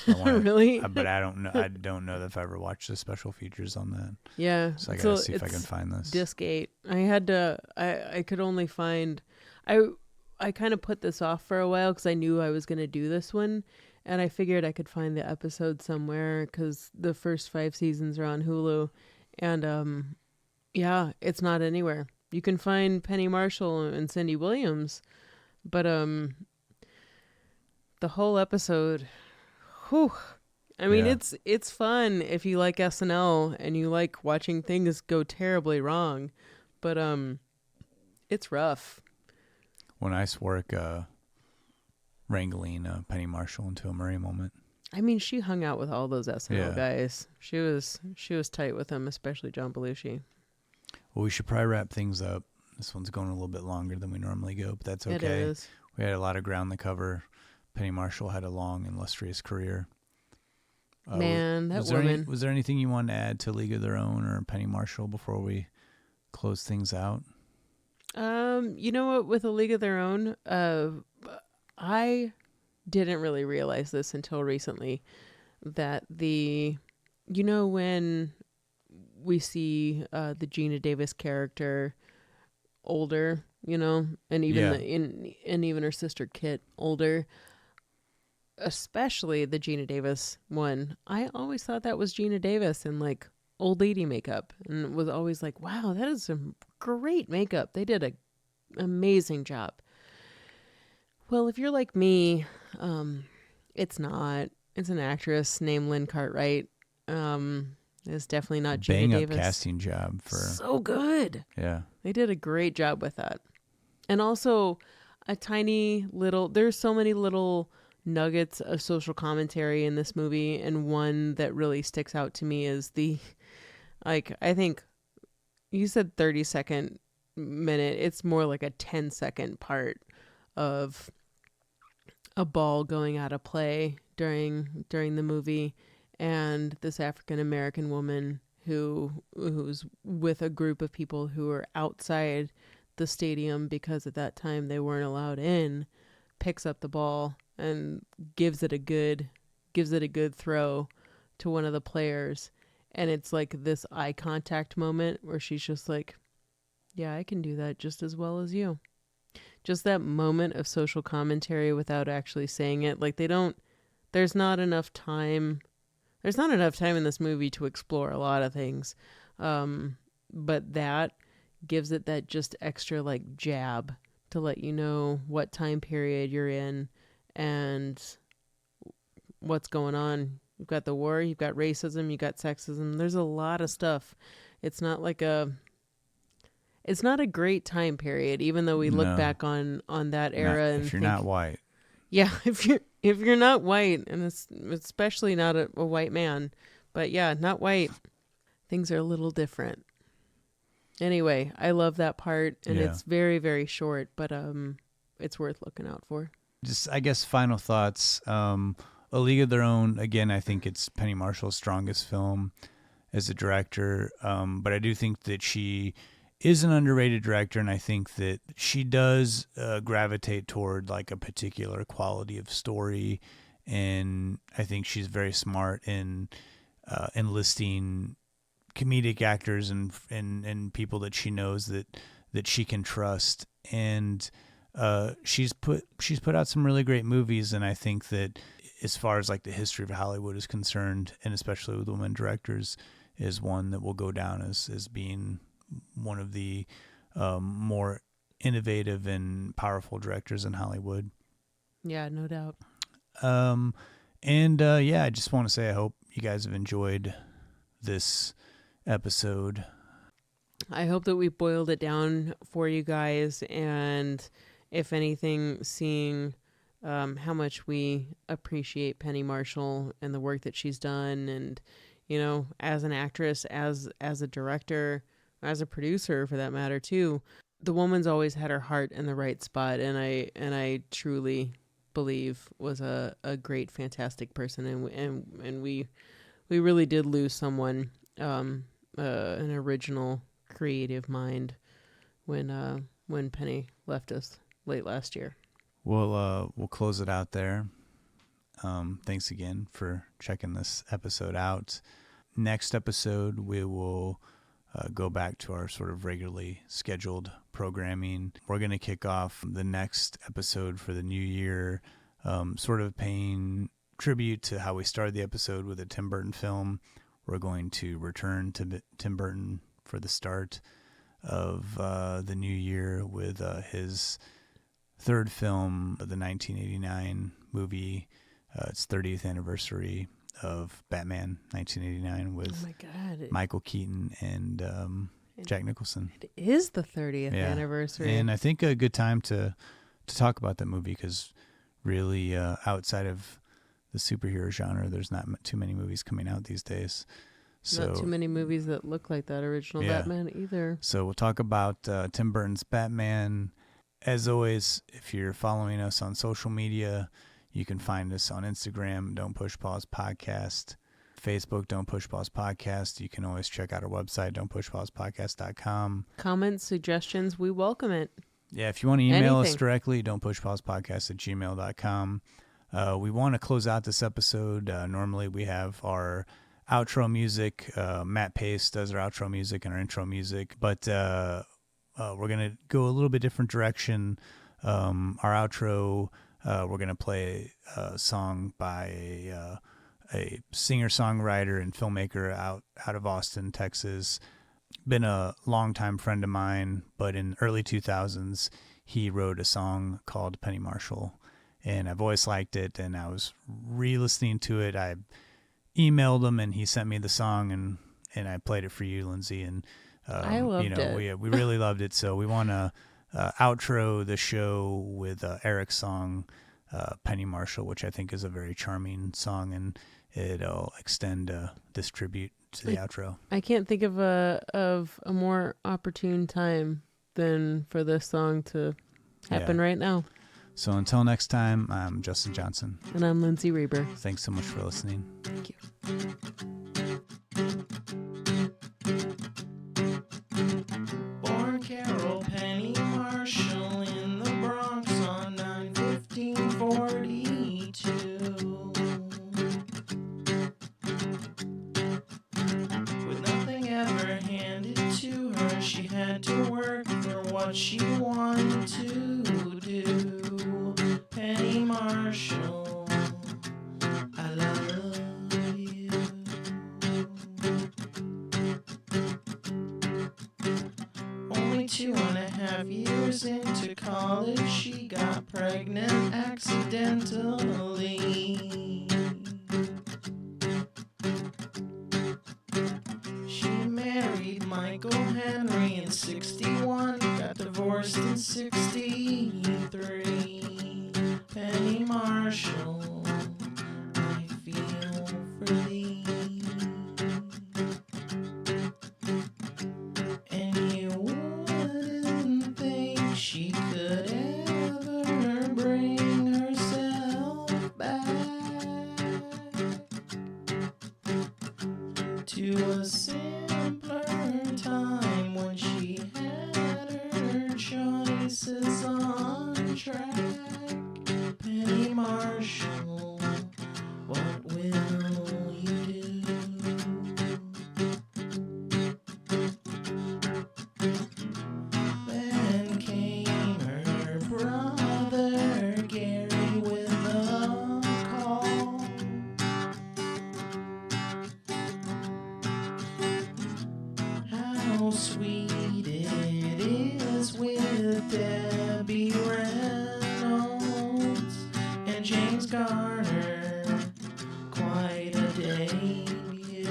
Really? But I don't know. I don't know if I ever watched the special features on that. Yeah. So I gotta see if I can find this. Disc 8. I had to. I could only find. I kind of put this off for a while because I knew I was gonna do this one, and I figured I could find the episode somewhere because the first 5 seasons are on Hulu, and yeah, it's not anywhere. You can find Penny Marshall and Cindy Williams, but the whole episode, whew. I mean, it's fun if you like SNL and you like watching things go terribly wrong, but it's rough. When nice work wrangling Penny Marshall into a Murray moment. I mean, she hung out with all those SNL guys. She was tight with them, especially John Belushi. Well, we should probably wrap things up. This one's going a little bit longer than we normally go, but that's okay. It is. We had a lot of ground to cover. Penny Marshall had a long, illustrious career. Man, that woman. Was there anything you wanted to add to League of Their Own or Penny Marshall before we close things out? You know what? With A League of Their Own, I didn't really realize this until recently, that when we see the Gina Davis character older, and even and even her sister Kit older, especially the Gina Davis one, I always thought that was Gina Davis in like old lady makeup, and was always like, wow, that is some great makeup. They did an amazing job. Well, if you're like me, it's not. It's an actress named Lynn Cartwright. It's definitely not Gina Davis. Bang up casting job for so good. Yeah, they did a great job with that, and also a tiny little. There's so many little nuggets of social commentary in this movie, and one that really sticks out to me is I think you said 30-second minute. It's more like a 10-second part of a ball going out of play during the movie, and this African American woman who's with a group of people who are outside the stadium because at that time they weren't allowed in, picks up the ball and gives it a good throw to one of the players, and it's like this eye contact moment where she's just like, yeah, I can do that just as well as you. just that moment of social commentary without actually saying it. Like there's not enough time. There's not enough time in this movie to explore a lot of things. But that gives it that just extra like jab to let you know what time period you're in and what's going on. You've got the war, you've got racism, you've got sexism. There's a lot of stuff. It's not a great time period, even though we look back on that era and if you're not white. Yeah, if you're not white, and it's especially not a white man, but yeah, not white, things are a little different. Anyway, I love that part, and it's very, very short, but it's worth looking out for. Just, I guess, final thoughts. A League of Their Own, again, I think it's Penny Marshall's strongest film as a director, but I do think that she is an underrated director, and I think that she does gravitate toward like a particular quality of story, and I think she's very smart in enlisting comedic actors and people that she knows that she can trust, and she's put out some really great movies, and I think that as far as like the history of Hollywood is concerned, and especially with women directors, is one that will go down as being one of the more innovative and powerful directors in Hollywood. Yeah, no doubt. I just want to say I hope you guys have enjoyed this episode. I hope that we boiled it down for you guys, and if anything, seeing how much we appreciate Penny Marshall and the work that she's done, and as an actress, as a director, as a producer for that matter too. The woman's always had her heart in the right spot, and I truly believe was a great, fantastic person, and we really did lose someone, an original creative mind when Penny left us late last year. We'll close it out there. Thanks again for checking this episode out. Next episode, we will go back to our sort of regularly scheduled programming. We're going to kick off the next episode for the new year, sort of paying tribute to how we started the episode with a Tim Burton film. We're going to return to Tim Burton for the start of the new year with his third film, the 1989 movie. It's 30th anniversary of Batman 1989 with Michael Keaton and Jack Nicholson. It is the 30th anniversary. And I think a good time to talk about that movie, because really outside of the superhero genre, there's not too many movies coming out these days. So, not too many movies that look like that original Batman either. So we'll talk about Tim Burton's Batman. As always, if you're following us on social media, you can find us on Instagram, Don't Push Pause Podcast, Facebook, Don't Push Pause Podcast. You can always check out our website, don'tpushpausepodcast.com. Comments, suggestions, we welcome it. Yeah, if you want to email us directly, don'tpushpausepodcast@gmail.com. We want to close out this episode. Normally we have our outro music. Matt Pace does our outro music and our intro music, but we're going to go a little bit different direction. Our outro, we're going to play a song by a singer-songwriter and filmmaker out of Austin, Texas. Been a longtime friend of mine, but in early 2000s, he wrote a song called Penny Marshall, and I've always liked it, and I was re-listening to it. I emailed him, and he sent me the song, and I played it for you, Lindsay, and I loved it. We really loved it, so we want to outro the show with Eric's song, Penny Marshall, which I think is a very charming song, and it'll extend this tribute to the outro. I can't think of a more opportune time than for this song to happen right now. So until next time, I'm Justin Johnson. And I'm Lindsay Reber. Thanks so much for listening. Thank you. Born Carol Penny Marshall in the Bronx on 9/15/42. With nothing ever handed to her, she had to work for what she wanted to do. only 2.5 years into college, she got pregnant accidentally. She married Michael Henry in 61, got divorced in 63. Penny Marshall, I feel for thee. And you wouldn't think she could ever bring herself back to a simpler time when she had her choices on track. Penny Marshall, what will you do? Then came her brother Gary with a call. How sweet it is with Debbie Reynolds and James Garner, quite a debut.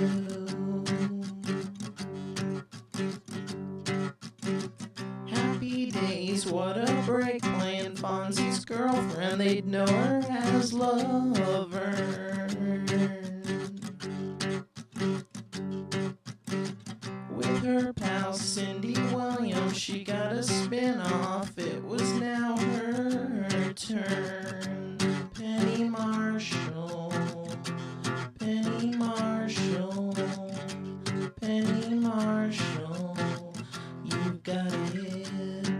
Happy days, what a break, playing Fonzie's girlfriend, they'd know her as Lover. With her pal Cindy Williams, she got a spin-off, it was now her turn. Penny Marshall, Penny Marshall, Penny Marshall, you've got it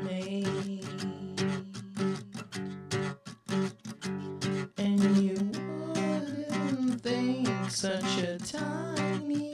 made. And you wouldn't think such a tiny